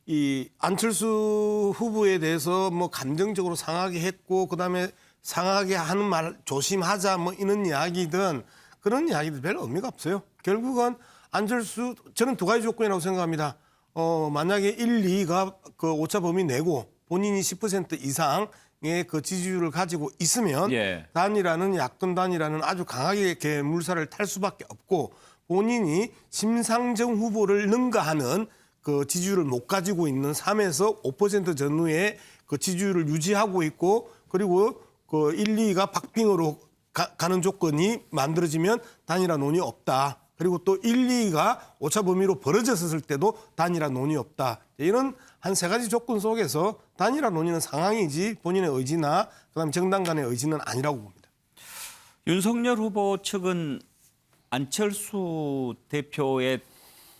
이 안철수 후보에 대해서 뭐 감정적으로 상하게 했고 그다음에 상하게 하는 말 조심하자 뭐 이런 이야기든 그런 이야기들 별로 의미가 없어요. 결국은 안철수 저는 두 가지 조건이라고 생각합니다. 만약에 1, 2가 그 오차 범위 내고 본인이 10% 이상의 그 지지율을 가지고 있으면 예. 단일화는 야권 단일화는 아주 강하게 이렇게 물살을 탈 수밖에 없고 본인이 심상정 후보를 능가하는 그 지지율을 못 가지고 있는 3에서 5% 전후의 그 지지율을 유지하고 있고 그리고 그 1, 2가 박빙으로 가는 조건이 만들어지면 단일화 논의 없다. 그리고 또 1, 2가 오차 범위로 벌어졌을 때도 단일화 논의 없다. 이런 한 세 가지 조건 속에서 단일화 논의는 상황이지 본인의 의지나 그다음에 정당 간의 의지는 아니라고 봅니다. 윤석열 후보 측은 안철수 대표의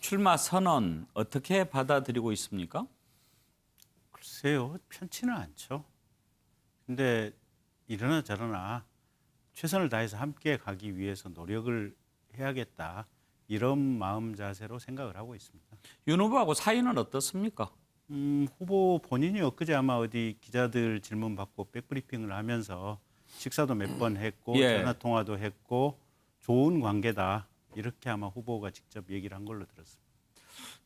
출마 선언 어떻게 받아들이고 있습니까? 글쎄요, 편치는 않죠. 근데 이러나 저러나 최선을 다해서 함께 가기 위해서 노력을 해야겠다. 이런 마음 자세로 생각을 하고 있습니다. 윤 후보하고 사이는 어떻습니까? 후보 본인이 엊그제 아마 어디 기자들 질문 받고 백브리핑을 하면서 식사도 몇 번 했고 예. 전화 통화도 했고 좋은 관계다. 이렇게 아마 후보가 직접 얘기를 한 걸로 들었습니다.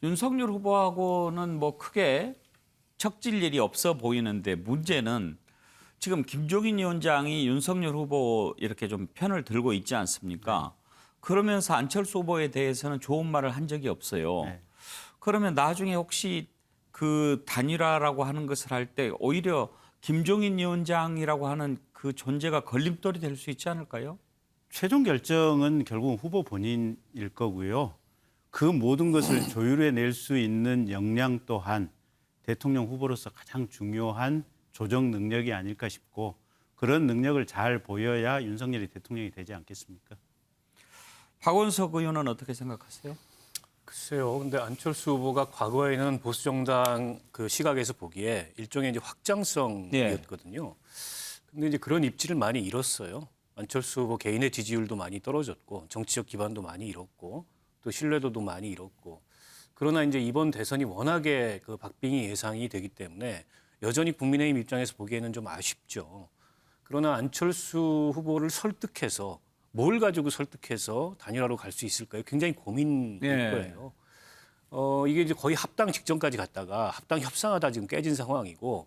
윤석열 후보하고는 뭐 크게 척질 일이 없어 보이는데 문제는 지금 김종인 위원장이 윤석열 후보 이렇게 좀 편을 들고 있지 않습니까? 그러면서 안철수 후보에 대해서는 좋은 말을 한 적이 없어요. 네. 그러면 나중에 혹시 그 단일화라고 하는 것을 할 때 오히려 김종인 위원장이라고 하는 그 존재가 걸림돌이 될 수 있지 않을까요? 최종 결정은 결국 후보 본인일 거고요. 그 모든 것을 조율해낼 수 있는 역량 또한 대통령 후보로서 가장 중요한 조정 능력이 아닐까 싶고 그런 능력을 잘 보여야 윤석열이 대통령이 되지 않겠습니까? 박원석 의원은 어떻게 생각하세요? 글쎄요. 근데 안철수 후보가 과거에는 보수 정당 그 시각에서 보기에 일종의 이제 확장성이었거든요. 근데 이제 그런 입지를 많이 잃었어요. 안철수 후보 개인의 지지율도 많이 떨어졌고 정치적 기반도 많이 잃었고 또 신뢰도도 많이 잃었고 그러나 이제 이번 대선이 워낙에 그 박빙이 예상이 되기 때문에 여전히 국민의힘 입장에서 보기에는 좀 아쉽죠. 그러나 안철수 후보를 설득해서 뭘 가지고 설득해서 단일화로 갈 수 있을까요? 굉장히 고민일 거예요. 이게 이제 거의 합당 직전까지 갔다가 합당 협상하다 지금 깨진 상황이고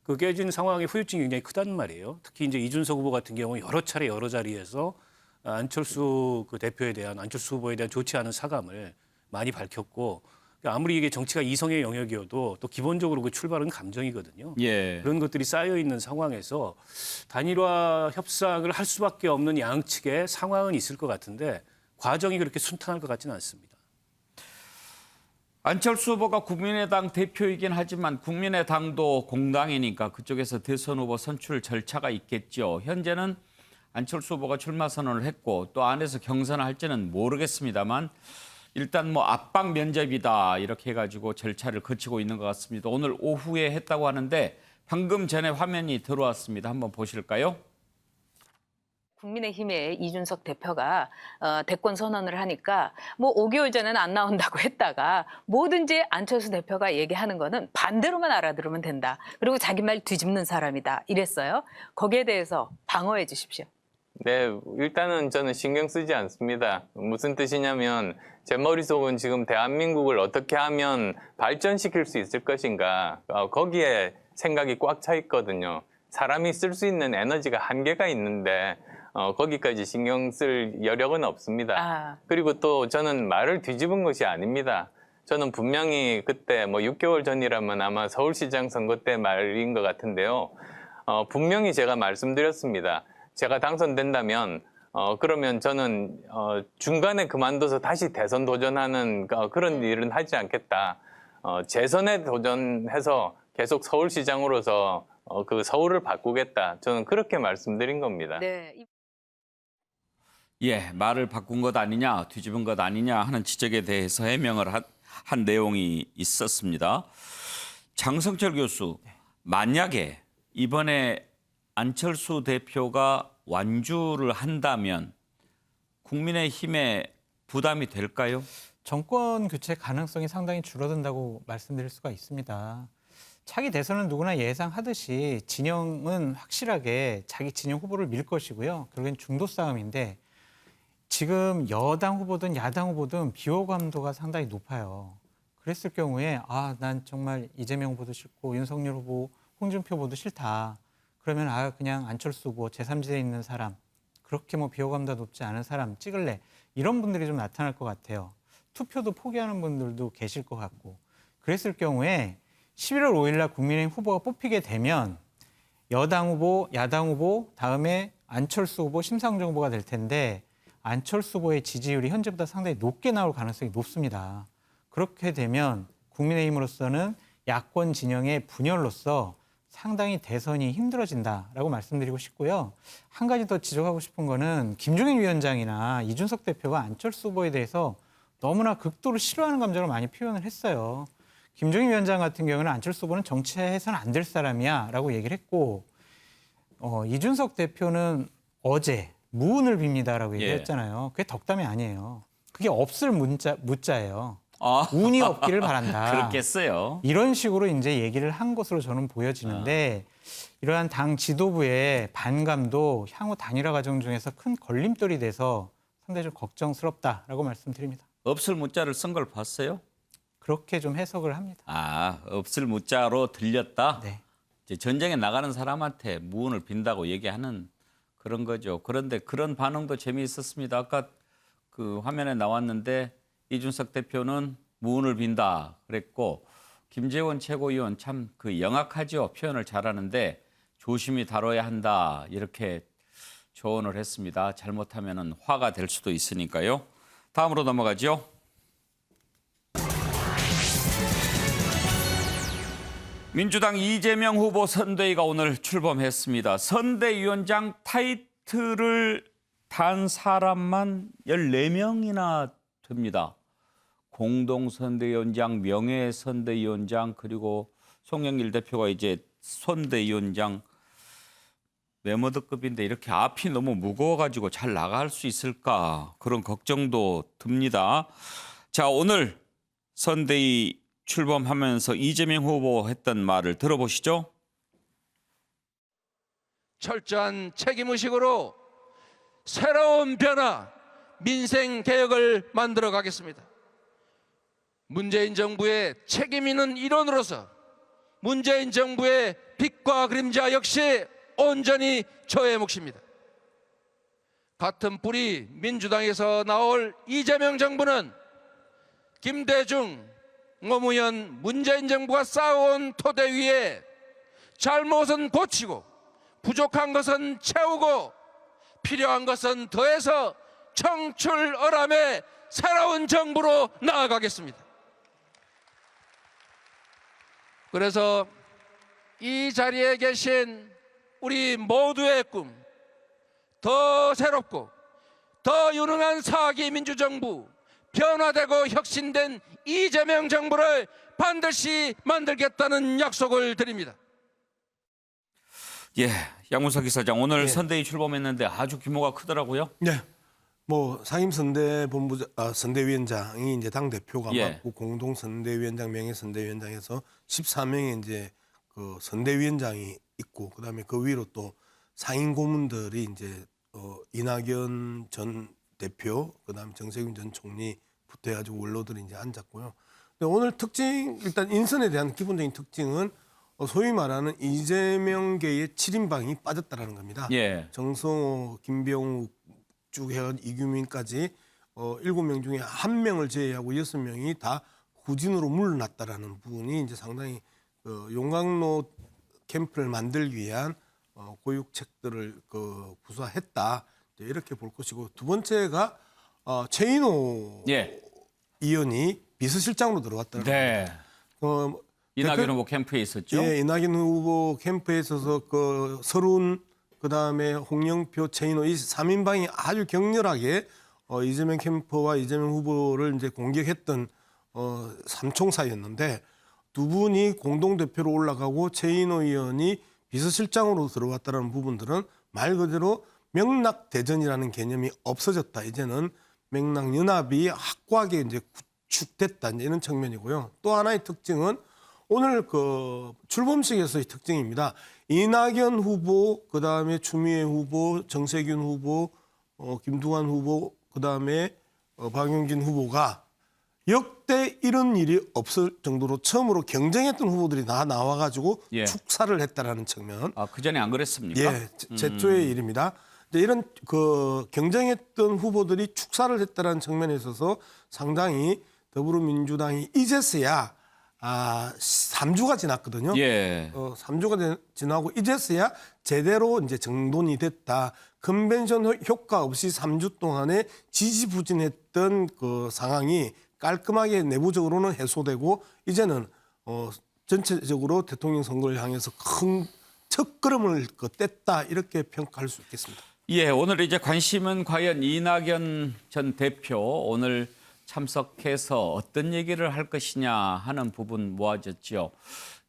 그 깨진 상황의 후유증이 굉장히 크단 말이에요. 특히 이제 이준석 후보 같은 경우는 여러 차례 여러 자리에서 안철수 그 대표에 대한 안철수 후보에 대한 좋지 않은 사감을 많이 밝혔고 아무리 이게 정치가 이성의 영역이어도 또 기본적으로 그 출발은 감정이거든요. 그런 것들이 쌓여 있는 상황에서 단일화 협상을 할 수밖에 없는 양측의 상황은 있을 것 같은데 과정이 그렇게 순탄할 것 같지는 않습니다. 안철수 후보가 국민의당 대표이긴 하지만 국민의당도 공당이니까 그쪽에서 대선 후보 선출 절차가 있겠죠. 현재는 안철수 후보가 출마 선언을 했고 또 안에서 경선을 할지는 모르겠습니다만 일단 뭐 압박 면접이다 이렇게 해가지고 절차를 거치고 있는 것 같습니다. 오늘 오후에 했다고 하는데 방금 전에 화면이 들어왔습니다. 한번 보실까요? 국민의힘의 이준석 대표가 대권 선언을 하니까 뭐 5개월 전에는 안 나온다고 했다가 뭐든지 안철수 대표가 얘기하는 거는 반대로만 알아들으면 된다. 그리고 자기 말 뒤집는 사람이다. 이랬어요. 거기에 대해서 방어해 주십시오. 네, 일단은 저는 신경 쓰지 않습니다. 무슨 뜻이냐면 제 머릿속은 지금 대한민국을 어떻게 하면 발전시킬 수 있을 것인가 거기에 생각이 꽉 차 있거든요. 사람이 쓸 수 있는 에너지가 한계가 있는데 거기까지 신경 쓸 여력은 없습니다. 그리고 또 저는 말을 뒤집은 것이 아닙니다. 저는 분명히 그때 뭐 6개월 전이라면 아마 서울시장 선거 때 말인 것 같은데요. 분명히 제가 말씀드렸습니다. 제가 당선된다면 그러면 저는 중간에 그만둬서 다시 대선 도전하는 그런 일은 하지 않겠다. 재선에 도전해서 계속 서울시장으로서 그 서울을 바꾸겠다. 저는 그렇게 말씀드린 겁니다. 네. 말을 바꾼 것 아니냐, 뒤집은 것 아니냐 하는 지적에 대해서 해명을 한 내용이 있었습니다. 장성철 교수, 만약에 이번에 안철수 대표가 완주를 한다면 국민의힘에 부담이 될까요? 정권 교체 가능성이 상당히 줄어든다고 말씀드릴 수가 있습니다. 차기 대선은 누구나 예상하듯이 진영은 확실하게 자기 진영 후보를 밀 것이고요. 결국엔 중도 싸움인데 지금 여당 후보든 야당 후보든 비호감도가 상당히 높아요. 그랬을 경우에 난 정말 이재명 후보도 싫고 윤석열 후보, 홍준표 후보도 싫다. 그러면 그냥 안철수 후보, 제3지대에 있는 사람, 그렇게 뭐 비호감도 높지 않은 사람 찍을래. 이런 분들이 좀 나타날 것 같아요. 투표도 포기하는 분들도 계실 것 같고. 그랬을 경우에 11월 5일 날 국민의힘 후보가 뽑히게 되면 여당 후보, 야당 후보, 다음에 안철수 후보, 심상정 후보가 될 텐데 안철수 후보의 지지율이 현재보다 상당히 높게 나올 가능성이 높습니다. 그렇게 되면 국민의힘으로서는 야권 진영의 분열로서 상당히 대선이 힘들어진다라고 말씀드리고 싶고요. 한 가지 더 지적하고 싶은 거는 김종인 위원장이나 이준석 대표가 안철수 후보에 대해서 너무나 극도로 싫어하는 감정을 많이 표현을 했어요. 김종인 위원장 같은 경우는 안철수 후보는 정치해서는 안 될 사람이야 라고 얘기를 했고 이준석 대표는 어제 무운을 빕니다라고 얘기했잖아요. 그게 덕담이 아니에요. 그게 없을 무자예요. 운이 없기를 바란다. 그렇겠어요. 이런 식으로 이제 얘기를 한 것으로 저는 보여지는데 이러한 당 지도부의 반감도 향후 단일화 과정 중에서 큰 걸림돌이 돼서 상당히 좀 걱정스럽다라고 말씀드립니다. 없을 무자를 쓴 걸 봤어요? 그렇게 좀 해석을 합니다. 없을 무자로 들렸다? 네. 이제 전쟁에 나가는 사람한테 무운을 빈다고 얘기하는 그런 거죠. 그런데 그런 반응도 재미있었습니다. 아까 그 화면에 나왔는데 이준석 대표는 무운을 빈다 그랬고 김재원 최고위원 참 그 영악하죠. 표현을 잘하는데 조심히 다뤄야 한다 이렇게 조언을 했습니다. 잘못하면 화가 될 수도 있으니까요. 다음으로 넘어가죠. 민주당 이재명 후보 선대위가 오늘 출범했습니다. 선대위원장 타이틀을 단 사람만 14명이나 됩니다. 공동선대위원장, 명예선대위원장 그리고 송영길 대표가 이제 선대위원장 메모드급인데 이렇게 앞이 너무 무거워가지고 잘 나갈 수 있을까 그런 걱정도 듭니다. 자, 오늘 선대위 출범하면서 이재명 후보 했던 말을 들어보시죠. 철저한 책임의식으로 새로운 변화, 민생 개혁을 만들어 가겠습니다. 문재인 정부의 책임 있는 일원으로서 문재인 정부의 빛과 그림자 역시 온전히 저의 몫입니다. 같은 뿌리 민주당에서 나올 이재명 정부는 김대중, 노무현, 문재인 정부가 쌓아온 토대 위에 잘못은 고치고 부족한 것은 채우고 필요한 것은 더해서 청출어람의 새로운 정부로 나아가겠습니다. 그래서 이 자리에 계신 우리 모두의 꿈, 더 새롭고 더 유능한 4기 민주정부, 변화되고 혁신된 이재명 정부를 반드시 만들겠다는 약속을 드립니다. 예, 양문석 이사장 오늘 선대위 출범했는데 아주 규모가 크더라고요. 네. 뭐 상임 선대위원장이 이제 당 대표가 맡고 공동 선대위원장, 명예 선대위원장에서 14명의 이제 그 선대위원장이 있고 그다음에 그 위로 또 상임 고문들이 이제 이낙연 전 대표, 그다음에 정세균 전 총리 붙어가지고 원로들이 이제 앉았고요. 근데 오늘 특징 일단 인선에 대한 기본적인 특징은 소위 말하는 이재명계의 7인방이 빠졌다라는 겁니다. 정성호, 김병욱 쭉 해간 이규민까지 7명 중에 1명을 제외하고 6명이 다 후진으로 물러났다라는 부분이 이제 상당히 용광로 캠프를 만들기 위한 고육책들을 구사했다 이렇게 볼 것이고, 두 번째가 최인호 의원이 비서실장으로 들어왔다는 겁니다. 이낙연 후보 캠프에 있었죠. 예, 이낙연 후보 캠프에 있어서 서른 그다음에 홍영표, 최인호 이 3인방이 아주 격렬하게 이재명 캠프와 이재명 후보를 이제 공격했던 삼총사였는데, 두 분이 공동대표로 올라가고 최인호 의원이 비서실장으로 들어왔다는 부분들은 말 그대로 명락대전이라는 개념이 없어졌다. 이제는 명락연합이 확고하게 이제 구축됐다. 이런 측면이고요. 또 하나의 특징은 오늘 출범식에서의 특징입니다. 이낙연 후보, 그다음에 추미애 후보, 정세균 후보, 김두관 후보, 그다음에 박용진 후보가 역대 이런 일이 없을 정도로 처음으로 경쟁했던 후보들이 다 나와가지고 축사를 했다라는 측면. 그 전에 안 그랬습니까? 예, 제초의 일입니다. 이런 경쟁했던 후보들이 축사를 했다라는 측면에 있어서 상당히 더불어민주당이 이제서야 3주가 지났거든요. 3주가 지나고 이제서야 제대로 이제 정돈이 됐다. 컨벤션 효과 없이 3주 동안에 지지부진했던 그 상황이 깔끔하게 내부적으로는 해소되고 이제는 전체적으로 대통령 선거를 향해서 큰 첫걸음을 뗐다 이렇게 평가할 수 있겠습니다. 예, 오늘 이제 관심은 과연 이낙연 전 대표 오늘 참석해서 어떤 얘기를 할 것이냐 하는 부분 모아졌죠.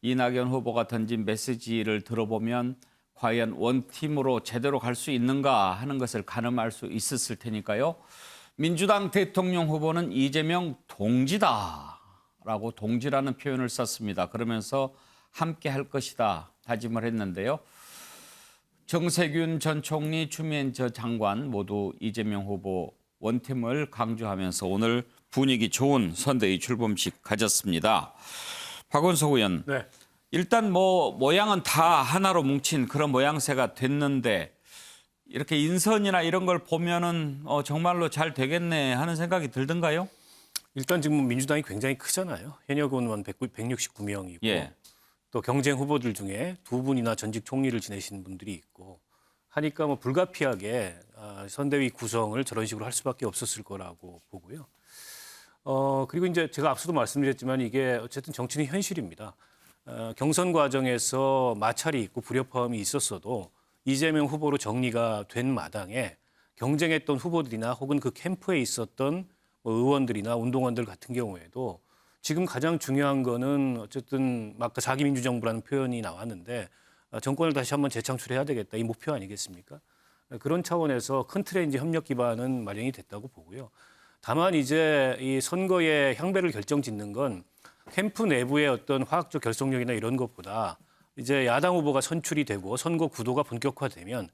이낙연 후보가 던진 메시지를 들어보면 과연 원팀으로 제대로 갈 수 있는가 하는 것을 가늠할 수 있었을 테니까요. 민주당 대통령 후보는 이재명 동지다라고 동지라는 표현을 썼습니다. 그러면서 함께 할 것이다 다짐을 했는데요. 정세균 전 총리, 추미애 전 장관 모두 이재명 후보 원팀을 강조하면서 오늘 분위기 좋은 선대위 출범식 가졌습니다. 박원석 의원, 일단 모양은 다 하나로 뭉친 그런 모양새가 됐는데 이렇게 인선이나 이런 걸 보면은 정말로 잘 되겠네 하는 생각이 들던가요? 일단 지금 민주당이 굉장히 크잖아요. 현역 의원 169명이고 또 경쟁 후보들 중에 두 분이나 전직 총리를 지내신 분들이 있고 하니까 불가피하게 선대위 구성을 저런 식으로 할 수밖에 없었을 거라고 보고요. 그리고 이제 제가 앞서도 말씀드렸지만 이게 어쨌든 정치는 현실입니다. 경선 과정에서 마찰이 있고 불협화음이 있었어도 이재명 후보로 정리가 된 마당에 경쟁했던 후보들이나 혹은 그 캠프에 있었던 의원들이나 운동원들 같은 경우에도 지금 가장 중요한 거는 어쨌든 아까 자기민주정부라는 표현이 나왔는데 정권을 다시 한번 재창출해야 되겠다 이 목표 아니겠습니까? 그런 차원에서 큰 틀의 이제 협력 기반은 마련이 됐다고 보고요. 다만 이제 이 선거의 향배를 결정짓는 건 캠프 내부의 어떤 화학적 결속력이나 이런 것보다 이제 야당 후보가 선출이 되고 선거 구도가 본격화되면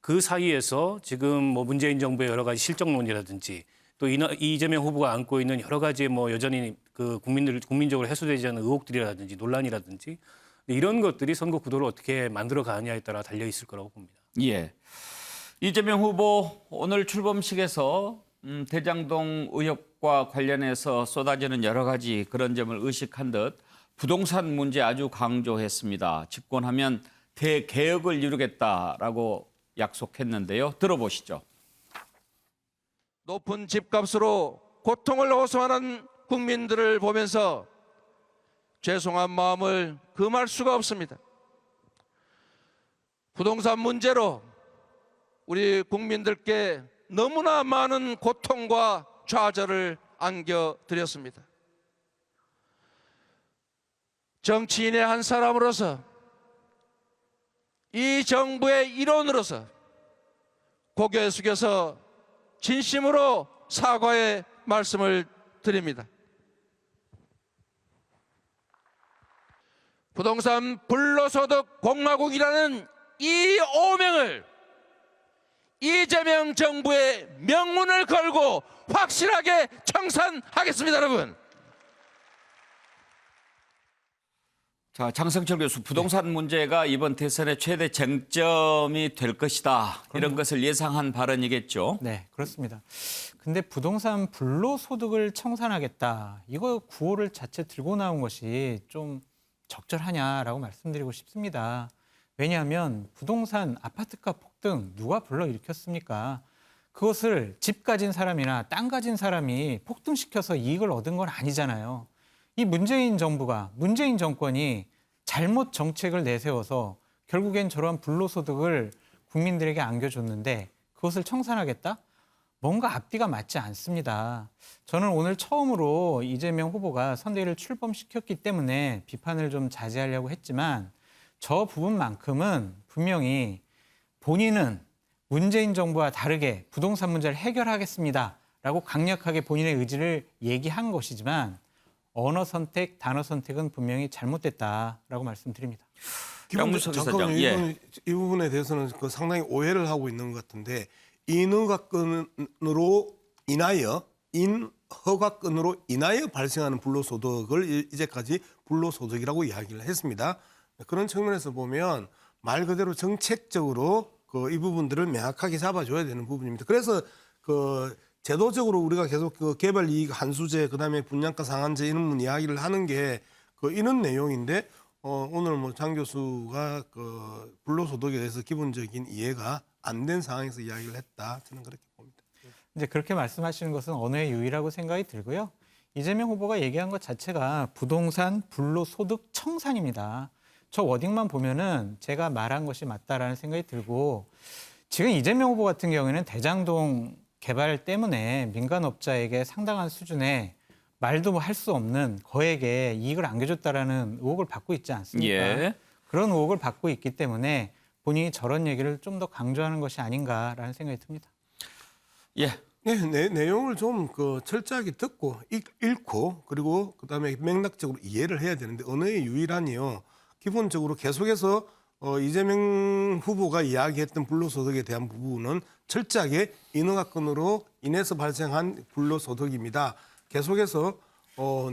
그 사이에서 지금 뭐 문재인 정부의 여러 가지 실정론이라든지 또 이재명 후보가 안고 있는 여러 가지 뭐 여전히 그 국민적으로 해소되지 않은 의혹들이라든지 논란이라든지 이런 것들이 선거 구도를 어떻게 만들어 가느냐에 따라 달려 있을 거라고 봅니다. 예. 이재명 후보 오늘 출범식에서 대장동 의혹과 관련해서 쏟아지는 여러 가지 그런 점을 의식한 듯 부동산 문제 아주 강조했습니다. 집권하면 대개혁을 이루겠다라고 약속했는데요. 들어보시죠. 높은 집값으로 고통을 호소하는 국민들을 보면서 죄송한 마음을 금할 수가 없습니다. 부동산 문제로 우리 국민들께 너무나 많은 고통과 좌절을 안겨드렸습니다. 정치인의 한 사람으로서 이 정부의 일원으로서 고개 숙여서 진심으로 사과의 말씀을 드립니다. 부동산 불로소득 공화국이라는 이 오명을 이재명 정부의 명운을 걸고 확실하게 청산하겠습니다, 여러분. 자, 장성철 교수, 부동산 문제가 이번 대선의 최대 쟁점이 될 것이다. 이런 것을 예상한 발언이겠죠. 네, 그렇습니다. 근데 부동산 불로소득을 청산하겠다. 이거 구호를 자체 들고 나온 것이 좀 적절하냐라고 말씀드리고 싶습니다. 왜냐하면 부동산 아파트값 폭등 누가 불러일으켰습니까? 그것을 집 가진 사람이나 땅 가진 사람이 폭등시켜서 이익을 얻은 건 아니잖아요. 이 문재인 정부가, 문재인 정권이 잘못 정책을 내세워서 결국엔 저러한 불로소득을 국민들에게 안겨줬는데 그것을 청산하겠다? 뭔가 앞뒤가 맞지 않습니다. 저는 오늘 처음으로 이재명 후보가 선대위를 출범시켰기 때문에 비판을 좀 자제하려고 했지만 저 부분만큼은 분명히 본인은 문재인 정부와 다르게 부동산 문제를 해결하겠습니다라고 강력하게 본인의 의지를 얘기한 것이지만 언어 선택, 단어 선택은 분명히 잘못됐다라고 말씀드립니다. 잠깐만요. 예. 이 부분에 대해서는 상당히 오해를 하고 있는 것 같은데 인허가권으로 인하여 발생하는 불로소득을 이제까지 불로소득이라고 이야기를 했습니다. 그런 측면에서 보면 말 그대로 정책적으로 이 부분들을 명확하게 잡아줘야 되는 부분입니다. 그래서 제도적으로 우리가 계속 개발 이익 환수제, 그다음에 분양가 상한제 이런 이야기를 하는 게 이런 내용인데 오늘 뭐 장 교수가 불로소득에 대해서 기본적인 이해가 안 된 상황에서 이야기를 했다. 저는 그렇게 봅니다. 이제 그렇게 말씀하시는 것은 언어의 유의라고 생각이 들고요. 이재명 후보가 얘기한 것 자체가 부동산 불로소득 청산입니다. 저 워딩만 보면은 제가 말한 것이 맞다라는 생각이 들고 지금 이재명 후보 같은 경우에는 대장동 개발 때문에 민간업자에게 상당한 수준의 말도 할 수 없는 거액의 이익을 안겨줬다라는 의혹을 받고 있지 않습니까? 예. 그런 의혹을 받고 있기 때문에 본인이 저런 얘기를 좀 더 강조하는 것이 아닌가라는 생각이 듭니다. 예. 네, 내용을 좀 철저하게 듣고 읽고 그리고 그다음에 맥락적으로 이해를 해야 되는데 언어의 유의란이요. 기본적으로 계속해서 이재명 후보가 이야기했던 불로소득에 대한 부분은 철저하게 인허가권으로 인해서 발생한 불로소득입니다. 계속해서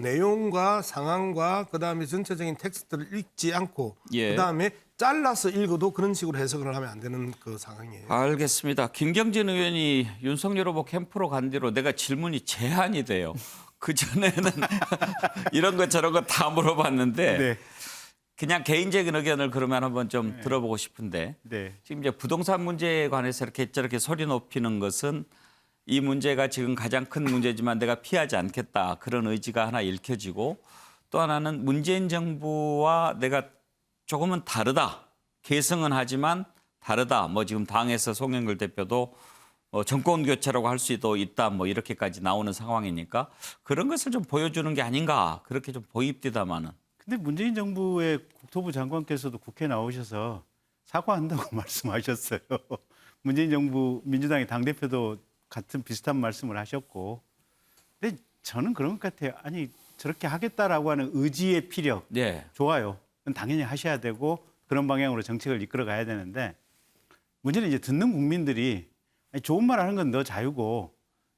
내용과 상황과 그다음에 전체적인 텍스트를 읽지 않고 예. 그다음에 잘라서 읽어도 그런 식으로 해석을 하면 안 되는 상황이에요. 알겠습니다. 김경진 의원이 윤석열 후보 캠프로 간 뒤로 내가 질문이 제한이 돼요. 그전에는 이런 것 저런 거 다 물어봤는데 네. 그냥 개인적인 의견을 그러면 한번 좀 들어보고 싶은데 네. 지금 이제 부동산 문제에 관해서 이렇게 저렇게 소리 높이는 것은 이 문제가 지금 가장 큰 문제지만 내가 피하지 않겠다. 그런 의지가 하나 읽혀지고 또 하나는 문재인 정부와 내가 조금은 다르다. 계승은 하지만 다르다. 뭐 지금 당에서 송영길 대표도 정권 교체라고 할 수도 있다 뭐 이렇게까지 나오는 상황이니까 그런 것을 좀 보여주는 게 아닌가 그렇게 좀 보입디다마는. 근데 문재인 정부의 국토부 장관께서도 국회에 나오셔서 사과한다고 말씀하셨어요. 문재인 정부 민주당의 당대표도 같은 비슷한 말씀을 하셨고. 근데 저는 그런 것 같아요. 아니 저렇게 하겠다라고 하는 의지의 피력 좋아요. 그건 당연히 하셔야 되고 그런 방향으로 정책을 이끌어 가야 되는데 문제는 이제 듣는 국민들이 아니, 좋은 말 하는 건 너 자유고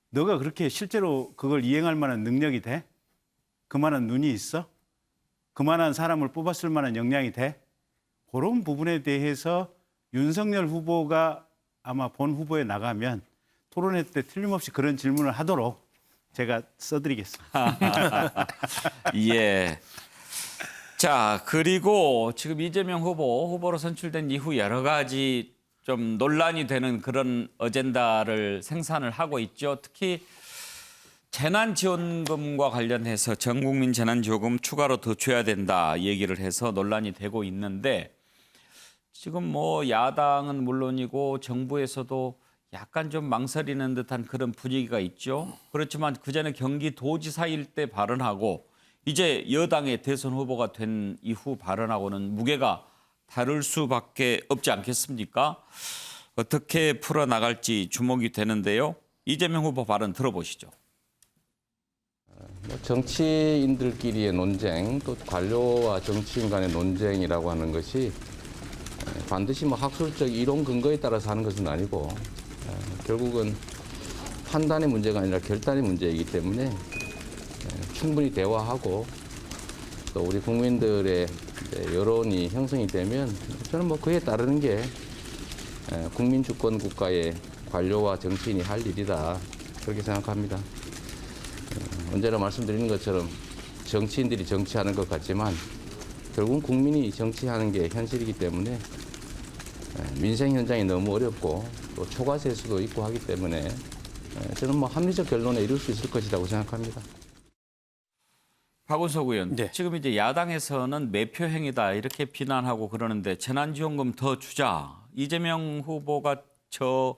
너가 그렇게 실제로 그걸 이행할 만한 능력이 돼? 그만한 눈이 있어? 그만한 사람을 뽑았을 만한 역량이 돼? 그런 부분에 대해서 윤석열 후보가 아마 본 후보에 나가면 토론회 때 틀림없이 그런 질문을 하도록 제가 써드리겠습니다. 예. 자, 그리고 지금 이재명 후보로 선출된 이후 여러 가지 좀 논란이 되는 그런 어젠다를 생산을 하고 있죠. 특히 재난지원금과 관련해서 전 국민 재난지원금 추가로 더 줘야 된다 얘기를 해서 논란이 되고 있는데 지금 뭐 야당은 물론이고 정부에서도 약간 좀 망설이는 듯한 그런 분위기가 있죠. 그렇지만 그전에 경기도지사일 때 발언하고 이제 여당의 대선 후보가 된 이후 발언하고는 무게가 다를 수밖에 없지 않겠습니까? 어떻게 풀어나갈지 주목이 되는데요. 이재명 후보 발언 들어보시죠. 정치인들끼리의 논쟁, 또 관료와 정치인 간의 논쟁이라고 하는 것이 반드시 뭐 학술적 이론 근거에 따라서 하는 것은 아니고 결국은 판단의 문제가 아니라 결단의 문제이기 때문에 충분히 대화하고 또 우리 국민들의 여론이 형성이 되면 저는 뭐 그에 따르는 게 국민 주권 국가의 관료와 정치인이 할 일이다 그렇게 생각합니다. 언제나 말씀드리는 것처럼 정치인들이 정치하는 것 같지만 결국은 국민이 정치하는 게 현실이기 때문에 민생 현장이 너무 어렵고 또 초과될 수도 있고 하기 때문에 저는 뭐 합리적 결론에 이룰 수 있을 것이라고 생각합니다. 박원석 의원, 지금 이제 야당에서는 매표 행위다 이렇게 비난하고 그러는데 재난지원금 더 주자. 이재명 후보가 저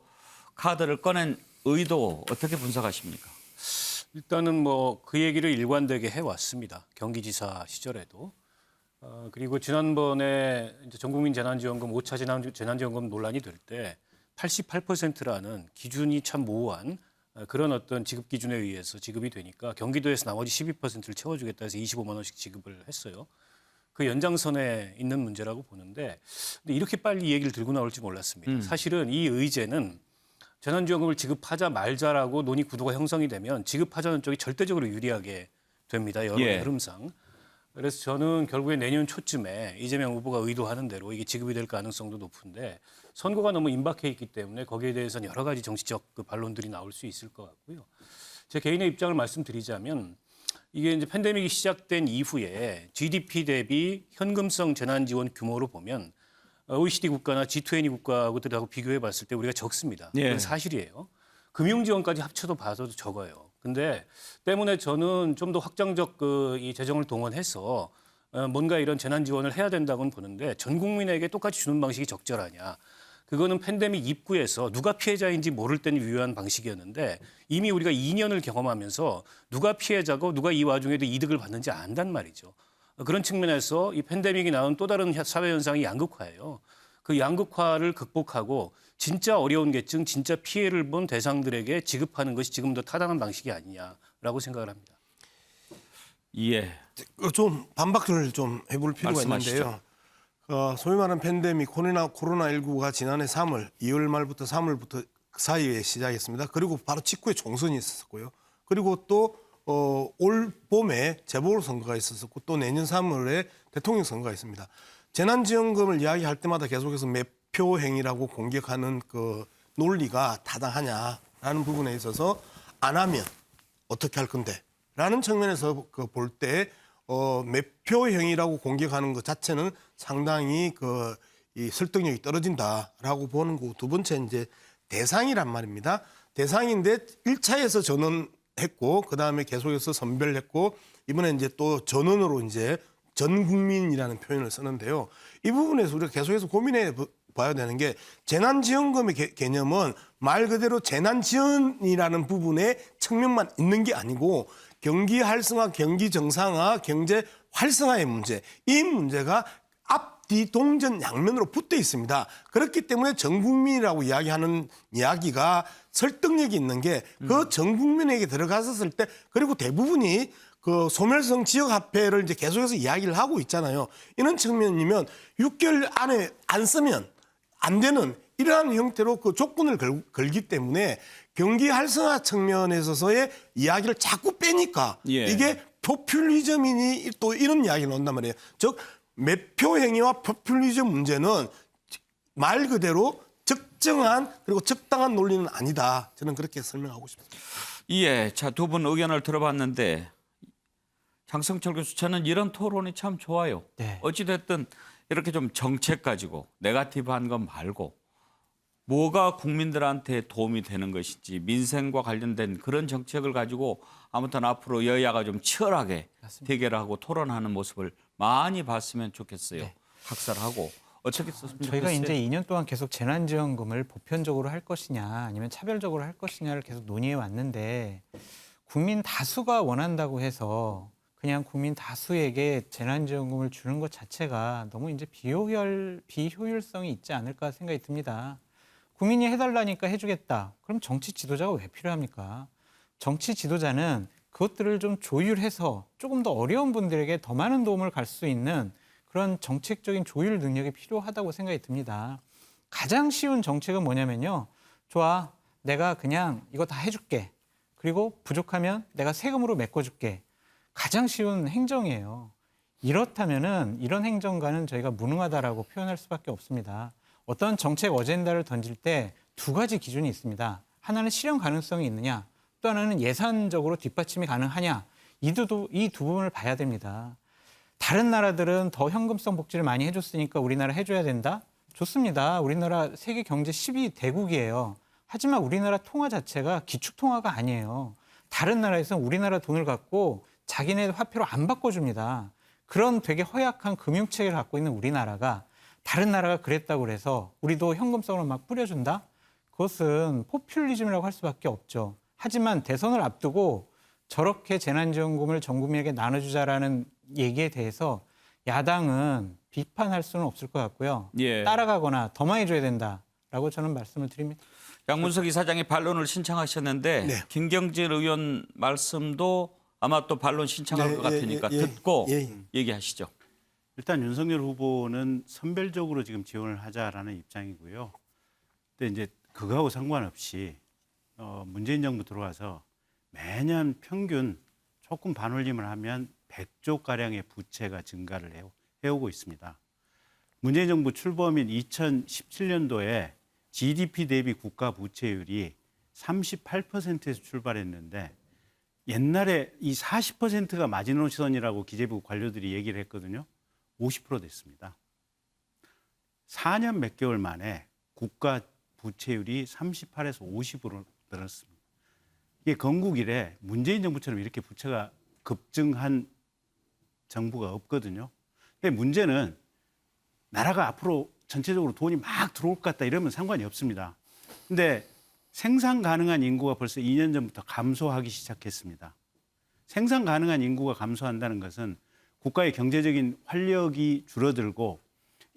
카드를 꺼낸 의도 어떻게 분석하십니까? 일단은 뭐 그 얘기를 일관되게 해왔습니다. 경기지사 시절에도. 그리고 지난번에 이제 전국민 재난지원금 5차 재난지원금 논란이 될 때 88%라는 기준이 참 모호한 그런 어떤 지급 기준에 의해서 지급이 되니까 경기도에서 나머지 12%를 채워주겠다 해서 25만 원씩 지급을 했어요. 그 연장선에 있는 문제라고 보는데 근데 이렇게 빨리 이 얘기를 들고 나올지 몰랐습니다. 사실은 이 의제는 재난지원금을 지급하자 말자라고 논의 구도가 형성이 되면 지급하자는 쪽이 절대적으로 유리하게 됩니다. 여론의 흐름상. 그래서 저는 결국에 내년 초쯤에 이재명 후보가 의도하는 대로 이게 지급이 될 가능성도 높은데 선거가 너무 임박해 있기 때문에 거기에 대해서는 여러 가지 정치적 그 반론들이 나올 수 있을 것 같고요. 제 개인의 입장을 말씀드리자면 이게 이제 팬데믹이 시작된 이후에 GDP 대비 현금성 재난지원 규모로 보면 OECD 국가나 G20 국가들하고 비교해 봤을 때 우리가 적습니다. 그건 사실이에요. 금융지원까지 합쳐도 봐도 적어요. 근데 때문에 저는 좀 더 확장적 이 재정을 동원해서 뭔가 이런 재난 지원을 해야 된다고는 보는데 전 국민에게 똑같이 주는 방식이 적절하냐. 그거는 팬데믹 입구에서 누가 피해자인지 모를 때는 유효한 방식이었는데 이미 우리가 2년을 경험하면서 누가 피해자고 누가 이 와중에도 이득을 받는지 안단 말이죠. 그런 측면에서 이 팬데믹이 낳은 또 다른 사회 현상이 양극화예요. 그 양극화를 극복하고 진짜 어려운 계층, 진짜 피해를 본 대상들에게 지급하는 것이 지금 더 타당한 방식이 아니냐라고 생각을 합니다. 예. 좀 반박을 좀 해볼 필요가 있는데요. 소위 말하는 팬데믹 코로나19가 지난해 2월 말부터 3월부터 사이에 시작했습니다. 그리고 바로 직후에 총선이 있었고요. 그리고 또 올 봄에 재보궐선거가 있었고 또 내년 3월에 대통령 선거가 있습니다. 재난지원금을 이야기할 때마다 계속해서 매표 행위라고 공격하는 그 논리가 타당하냐라는 부분에 있어서 안 하면 어떻게 할 건데라는 측면에서 볼 때 매표 행위라고 공격하는 것 자체는 상당히 이 설득력이 떨어진다라고 보는 거고 두 번째 이제 대상이란 말입니다. 대상인데 1차에서 전원했고 그다음에 계속해서 선별했고 이번에 이제 또 전원으로 이제 전 국민이라는 표현을 쓰는데요. 이 부분에서 우리가 계속해서 고민해 봐야 되는 게 재난지원금의 개념은 말 그대로 재난지원이라는 부분의 측면만 있는 게 아니고 경기 활성화, 경기 정상화, 경제 활성화의 문제, 이 문제가 앞뒤 동전 양면으로 붙어 있습니다. 그렇기 때문에 전 국민이라고 이야기하는 이야기가 설득력이 있는 게 그 전 국민에게 들어갔었을 때 그리고 대부분이 그 소멸성 지역화폐를 이제 계속해서 이야기를 하고 있잖아요. 이런 측면이면 6개월 안에 안 쓰면 안 되는 이러한 형태로 그 조건을 걸기 때문에 경기 활성화 측면에 있어서의 이야기를 자꾸 빼니까 이게 포퓰리즘이니 또 이런 이야기가 나온단 말이에요. 즉 매표 행위와 포퓰리즘 문제는 말 그대로 적정한 그리고 적당한 논리는 아니다. 저는 그렇게 설명하고 싶습니다. 예, 자, 두 분 의견을 들어봤는데 장성철 교수, 저는 이런 토론이 참 좋아요. 네. 어찌됐든 이렇게 좀 정책 가지고 네거티브한 건 말고 뭐가 국민들한테 도움이 되는 것인지 민생과 관련된 그런 정책을 가지고 아무튼 앞으로 여야가 좀 치열하게 대결하고 토론하는 모습을 많이 봤으면 좋겠어요. 네. 학살하고 어떻게 썼으면 저희가 좋겠어요? 이제 2년 동안 계속 재난지원금을 보편적으로 할 것이냐 아니면 차별적으로 할 것이냐를 계속 논의해 왔는데 국민 다수가 원한다고 해서 그냥 국민 다수에게 재난지원금을 주는 것 자체가 너무 이제 비효율성이 있지 않을까 생각이 듭니다. 국민이 해달라니까 해주겠다. 그럼 정치 지도자가 왜 필요합니까? 정치 지도자는 그것들을 좀 조율해서 조금 더 어려운 분들에게 더 많은 도움을 갈 수 있는 그런 정책적인 조율 능력이 필요하다고 생각이 듭니다. 가장 쉬운 정책은 뭐냐면요. 좋아, 내가 그냥 이거 다 해줄게. 그리고 부족하면 내가 세금으로 메꿔줄게. 가장 쉬운 행정이에요. 이렇다면은 이런 행정가는 저희가 무능하다라고 표현할 수밖에 없습니다. 어떤 정책 어젠다를 던질 때 두 가지 기준이 있습니다. 하나는 실현 가능성이 있느냐, 또 하나는 예산적으로 뒷받침이 가능하냐. 이 두 부분을 봐야 됩니다. 다른 나라들은 더 현금성 복지를 많이 해줬으니까 우리나라 해줘야 된다? 좋습니다. 우리나라 세계 경제 10위 대국이에요. 하지만 우리나라 통화 자체가 기축통화가 아니에요. 다른 나라에서는 우리나라 돈을 갖고 자기네 화폐로 안 바꿔줍니다. 그런 되게 허약한 금융체계를 갖고 있는 우리나라가 다른 나라가 그랬다고 그래서 우리도 현금성으로 막 뿌려준다? 그것은 포퓰리즘이라고 할 수밖에 없죠. 하지만 대선을 앞두고 저렇게 재난지원금을 전 국민에게 나눠주자라는 얘기에 대해서 야당은 비판할 수는 없을 것 같고요. 예. 따라가거나 더 많이 줘야 된다라고 저는 말씀을 드립니다. 양문석 이사장이 반론을 신청하셨는데 김경진 의원 말씀도 아마 또 반론 신청할 것 같으니까 듣고 얘기하시죠. 일단 윤석열 후보는 선별적으로 지금 지원을 하자라는 입장이고요. 근데 이제 그거하고 상관없이 문재인 정부 들어와서 매년 평균 조금 반올림을 하면 100조 가량의 부채가 증가를 해오고 있습니다. 문재인 정부 출범인 2017년도에 GDP 대비 국가 부채율이 38%에서 출발했는데 옛날에 이 40%가 마지노선이라고 기재부 관료들이 얘기를 했거든요. 50% 됐습니다. 4년 몇 개월 만에 국가 부채율이 38에서 50으로 늘었습니다. 이게 건국 이래 문재인 정부처럼 이렇게 부채가 급증한 정부가 없거든요. 근데 문제는 나라가 앞으로 전체적으로 돈이 막 들어올 것 같다 이러면 상관이 없습니다. 근데 생산 가능한 인구가 벌써 2년 전부터 감소하기 시작했습니다. 생산 가능한 인구가 감소한다는 것은 국가의 경제적인 활력이 줄어들고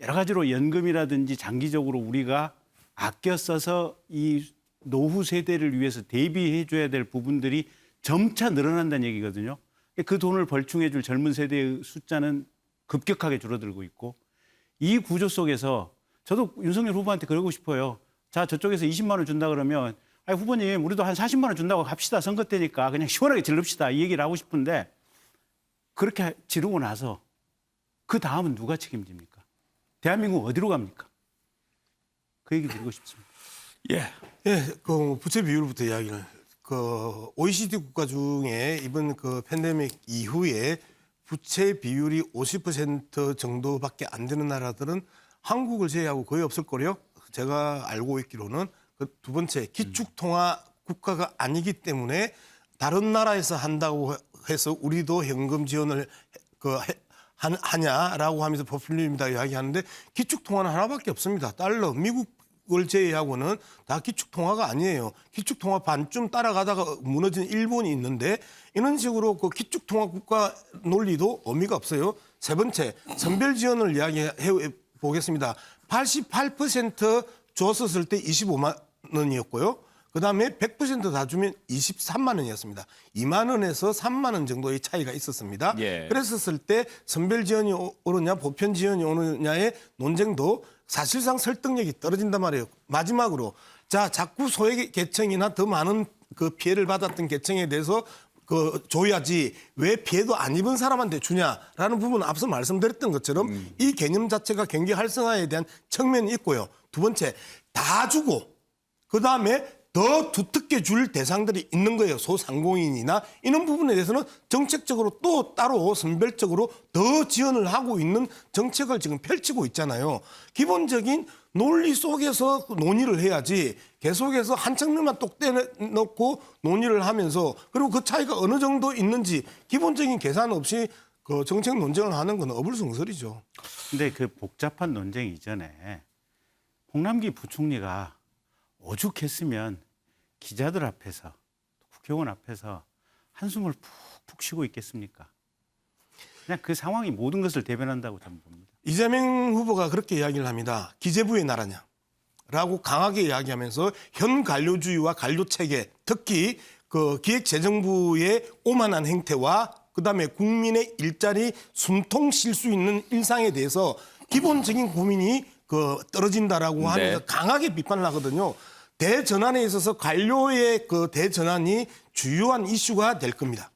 여러 가지로 연금이라든지 장기적으로 우리가 아껴 써서 이 노후 세대를 위해서 대비해 줘야 될 부분들이 점차 늘어난다는 얘기거든요. 그 돈을 벌충해 줄 젊은 세대의 숫자는 급격하게 줄어들고 있고 이 구조 속에서 저도 윤석열 후보한테 그러고 싶어요. 자, 저쪽에서 20만 원 준다 그러면 아니, 후보님 우리도 한 40만 원 준다고 합시다. 선거 때니까 그냥 시원하게 질릅시다. 이 얘기를 하고 싶은데 그렇게 지르고 나서 그 다음은 누가 책임집니까? 대한민국 어디로 갑니까? 그 얘기 드리고 싶습니다. 그 부채 비율부터 이야기를. 그 OECD 국가 중에 이번 그 팬데믹 이후에 부채 비율이 50% 정도밖에 안 되는 나라들은 한국을 제외하고 거의 없을 거래요. 제가 알고 있기로는 그 두 번째 기축통화 국가가 아니기 때문에 다른 나라에서 한다고 해서 우리도 현금 지원을 하냐라고 하면서 포퓰리즘이다 이야기하는데 기축통화는 하나밖에 없습니다. 달러, 미국을 제외하고는 다 기축통화가 아니에요. 기축통화 반쯤 따라가다가 무너진 일본이 있는데 이런 식으로 그 기축통화 국가 논리도 의미가 없어요. 세 번째, 선별 지원을 이야기해 보겠습니다. 88% 줬었을 때 25만 원이었고요. 그다음에 100% 다 주면 23만 원이었습니다. 2만 원에서 3만 원 정도의 차이가 있었습니다. 예. 그랬었을 때 선별 지원이 오느냐 보편 지원이 오느냐의 논쟁도 사실상 설득력이 떨어진단 말이에요. 마지막으로 자 자꾸 소외 계층이나 더 많은 그 피해를 받았던 계층에 대해서 줘야지 왜 피해도 안 입은 사람한테 주냐라는 부분은 앞서 말씀드렸던 것처럼 이 개념 자체가 경기 활성화에 대한 측면이 있고요. 두 번째, 다 주고 그다음에 더 두텁게 줄 대상들이 있는 거예요. 소상공인이나 이런 부분에 대해서는 정책적으로 또 따로 선별적으로 더 지원을 하고 있는 정책을 지금 펼치고 있잖아요. 기본적인 논리 속에서 논의를 해야지 계속해서 한 측면만 똑 떼놓고 논의를 하면서 그리고 그 차이가 어느 정도 있는지 기본적인 계산 없이 그 정책 논쟁을 하는 건 어불성설이죠. 근데 그 복잡한 논쟁 이전에 홍남기 부총리가 오죽했으면 기자들 앞에서 국회의원 앞에서 한숨을 푹푹 쉬고 있겠습니까? 그냥 그 상황이 모든 것을 대변한다고 저는 봅니다. 이재명 후보가 그렇게 이야기를 합니다. 기재부의 나라냐? 라고 강하게 이야기하면서 현 관료주의와 관료체계, 특히 그 기획재정부의 오만한 행태와 그다음에 국민의 일자리 숨통 쉴 수 있는 일상에 대해서 기본적인 고민이 떨어진다라고 하면서 강하게 비판을 하거든요. 대전환에 있어서 관료의 그 대전환이 주요한 이슈가 될 겁니다.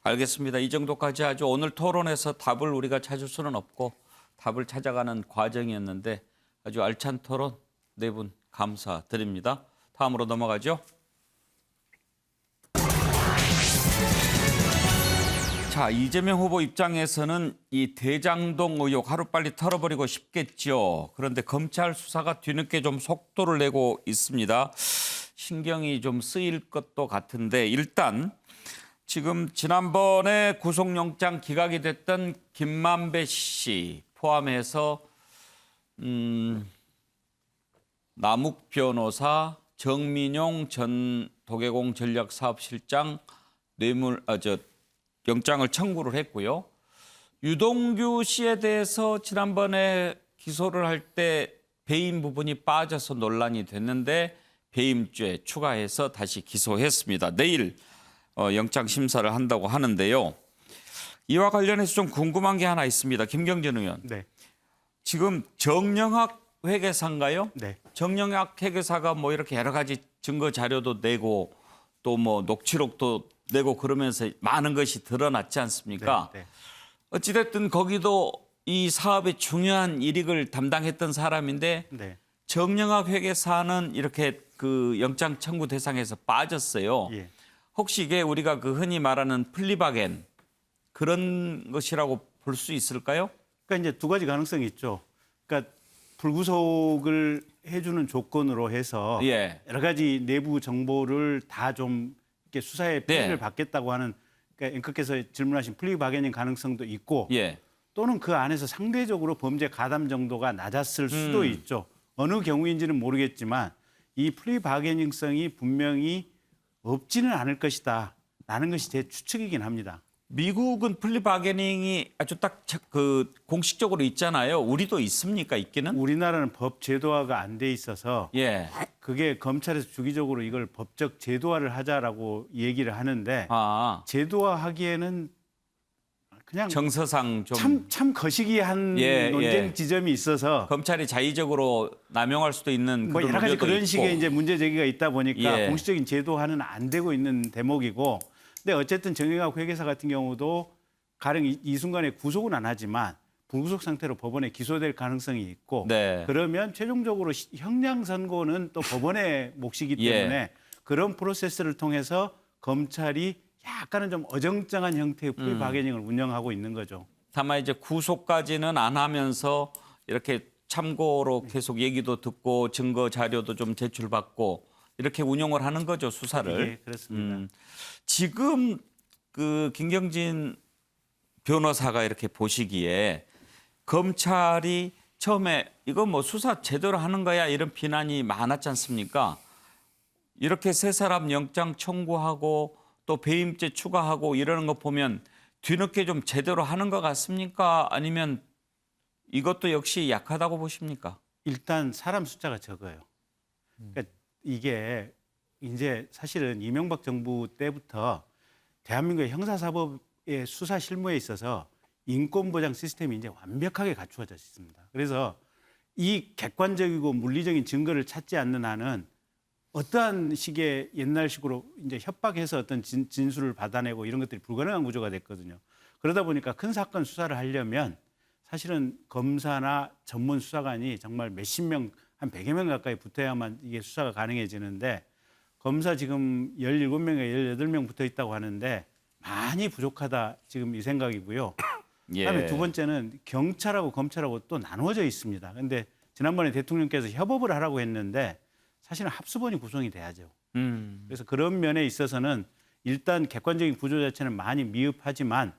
알겠습니다. 이 정도까지 하죠. 오늘 토론에서 답을 우리가 찾을 수는 없고 답을 찾아가는 과정이었는데 아주 알찬 토론 네 분 감사드립니다. 다음으로 넘어가죠. 자, 이재명 후보 입장에서는 이 대장동 의혹 하루빨리 털어버리고 싶겠죠. 그런데 검찰 수사가 뒤늦게 좀 속도를 내고 있습니다. 신경이 좀 쓰일 것도 같은데 일단 지금 지난번에 구속영장 기각이 됐던 김만배 씨 포함해서 남욱 변호사, 정민용 전 도계공 전략사업실장 영장을 청구를 했고요. 유동규 씨에 대해서 지난번에 기소를 할 때 배임 부분이 빠져서 논란이 됐는데 배임죄 추가해서 다시 기소했습니다. 내일 영장 심사를 한다고 하는데요. 이와 관련해서 좀 궁금한 게 하나 있습니다. 김경진 의원. 네. 지금 정영학 회계사인가요? 네. 정영학 회계사가 뭐 이렇게 여러 가지 증거 자료도 내고 또 뭐 녹취록도 내고 그러면서 많은 것이 드러났지 않습니까? 네, 네. 어찌됐든 거기도 이 사업의 중요한 이익을 담당했던 사람인데 네. 정영학 회계사는 이렇게 그 영장 청구 대상에서 빠졌어요. 예. 혹시 이게 우리가 그 흔히 말하는 플리바겐 그런 것이라고 볼 수 있을까요? 그러니까 이제 두 가지 가능성이 있죠. 그러니까 불구속을 해주는 조건으로 해서 여러 가지 내부 정보를 다 좀 이렇게 수사에 피해를 받겠다고 하는 그러니까 앵커께서 질문하신 플리바겐인 가능성도 있고 또는 그 안에서 상대적으로 범죄 가담 정도가 낮았을 수도 있죠. 어느 경우인지는 모르겠지만 이 플리바게닝성이 분명히 없지는 않을 것이다 라는 것이 제 추측이긴 합니다. 미국은 플리바게닝이 아주 딱 그 공식적으로 있잖아요. 우리도 있습니까? 있기는? 우리나라는 법 제도화가 안 돼 있어서 그게 검찰에서 주기적으로 이걸 법적 제도화를 하자라고 얘기를 하는데 제도화하기에는 그냥 정서상 좀 참 거시기한 논쟁 지점이 있어서 검찰이 자의적으로 남용할 수도 있는 뭐 그런 여러 가지 그런 있고. 식의 이제 문제 제기가 있다 보니까 공식적인 제도화는 안 되고 있는 대목이고, 근데 어쨌든 정영학 회계사 같은 경우도 가령 이 순간에 구속은 안 하지만 불구속 상태로 법원에 기소될 가능성이 있고 그러면 최종적으로 형량 선고는 또 법원의 몫이기 때문에 그런 프로세스를 통해서 검찰이 약간은 좀 어정쩡한 형태의 플리바게닝을 운영하고 있는 거죠. 다만 이제 구속까지는 안 하면서 이렇게 참고로 계속 얘기도 듣고 증거 자료도 좀 제출받고 이렇게 운영을 하는 거죠, 수사를. 네, 그렇습니다. 지금 그 김경진 변호사가 이렇게 보시기에 검찰이 처음에 이거 뭐 수사 제대로 하는 거야 이런 비난이 많았지 않습니까? 이렇게 세 사람 영장 청구하고 또 배임죄 추가하고 이러는 거 보면 뒤늦게 좀 제대로 하는 것 같습니까? 아니면 이것도 역시 약하다고 보십니까? 일단 사람 숫자가 적어요. 그러니까 이게 이제 사실은 이명박 정부 때부터 대한민국의 형사사법의 수사 실무에 있어서 인권보장 시스템이 이제 완벽하게 갖추어져 있습니다. 그래서 이 객관적이고 물리적인 증거를 찾지 않는 한은 어떠한 식의 옛날식으로 이제 협박해서 어떤 진술을 받아내고 이런 것들이 불가능한 구조가 됐거든요. 그러다 보니까 큰 사건 수사를 하려면 사실은 검사나 전문 수사관이 정말 몇십 명, 한 100여 명 가까이 붙어야만 이게 수사가 가능해지는데 검사 지금 17명에 18명 붙어 있다고 하는데 많이 부족하다 지금 이 생각이고요. 그다음에 두 번째는 경찰하고 검찰하고 또 나누어져 있습니다. 그런데 지난번에 대통령께서 협업을 하라고 했는데 사실은 합수본이 구성이 돼야죠. 그래서 그런 면에 있어서는 일단 객관적인 구조 자체는 많이 미흡하지만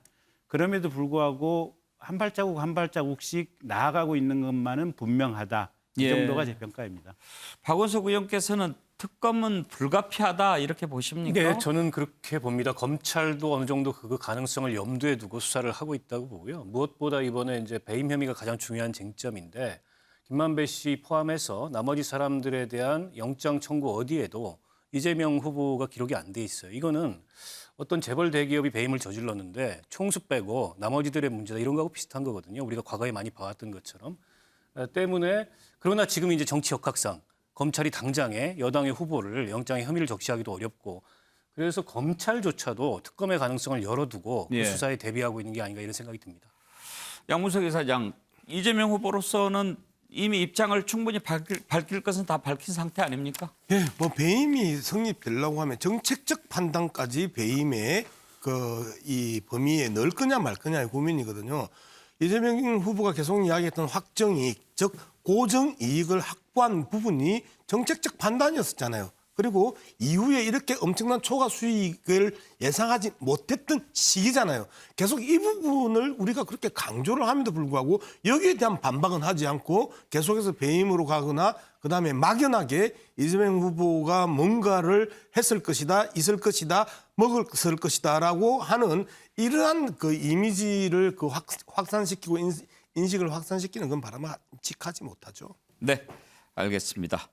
그럼에도 불구하고 한 발자국 한 발자국씩 나아가고 있는 것만은 분명하다. 이 정도가 제 평가입니다. 박원석 의원께서는 특검은 불가피하다 이렇게 보십니까? 네, 저는 그렇게 봅니다. 검찰도 어느 정도 그 가능성을 염두에 두고 수사를 하고 있다고 보고요. 무엇보다 이번에 이제 배임 혐의가 가장 중요한 쟁점인데 김만배 씨 포함해서 나머지 사람들에 대한 영장 청구 어디에도 이재명 후보가 기록이 안 돼 있어요. 이거는 어떤 재벌 대기업이 배임을 저질렀는데 총수 빼고 나머지들의 문제다 이런 거하고 비슷한 거거든요. 우리가 과거에 많이 봐왔던 것처럼. 때문에 그러나 지금 이제 정치 역학상 검찰이 당장에 여당의 후보를 영장에 혐의를 적시하기도 어렵고 그래서 검찰조차도 특검의 가능성을 열어두고 그 수사에 대비하고 있는 게 아닌가 이런 생각이 듭니다. 양문석 이사장, 이재명 후보로서는 이미 입장을 충분히 밝힐 것은 다 밝힌 상태 아닙니까? 예, 뭐 배임이 성립되려고 하면 정책적 판단까지 배임의 이 범위에 넣을 거냐 말 거냐의 고민이거든요. 이재명 후보가 계속 이야기했던 확정이익, 즉 고정이익을 확보한 부분이 정책적 판단이었잖아요. 그리고 이후에 이렇게 엄청난 초과 수익을 예상하지 못했던 시기잖아요. 계속 이 부분을 우리가 그렇게 강조를 함에도 불구하고 여기에 대한 반박은 하지 않고 계속해서 배임으로 가거나 그다음에 막연하게 이재명 후보가 뭔가를 했을 것이다, 있을 것이다, 먹을 것이다라고 하는 이러한 그 이미지를 확산시키고 인식을 확산시키는 건 바람직하지 못하죠. 네, 알겠습니다.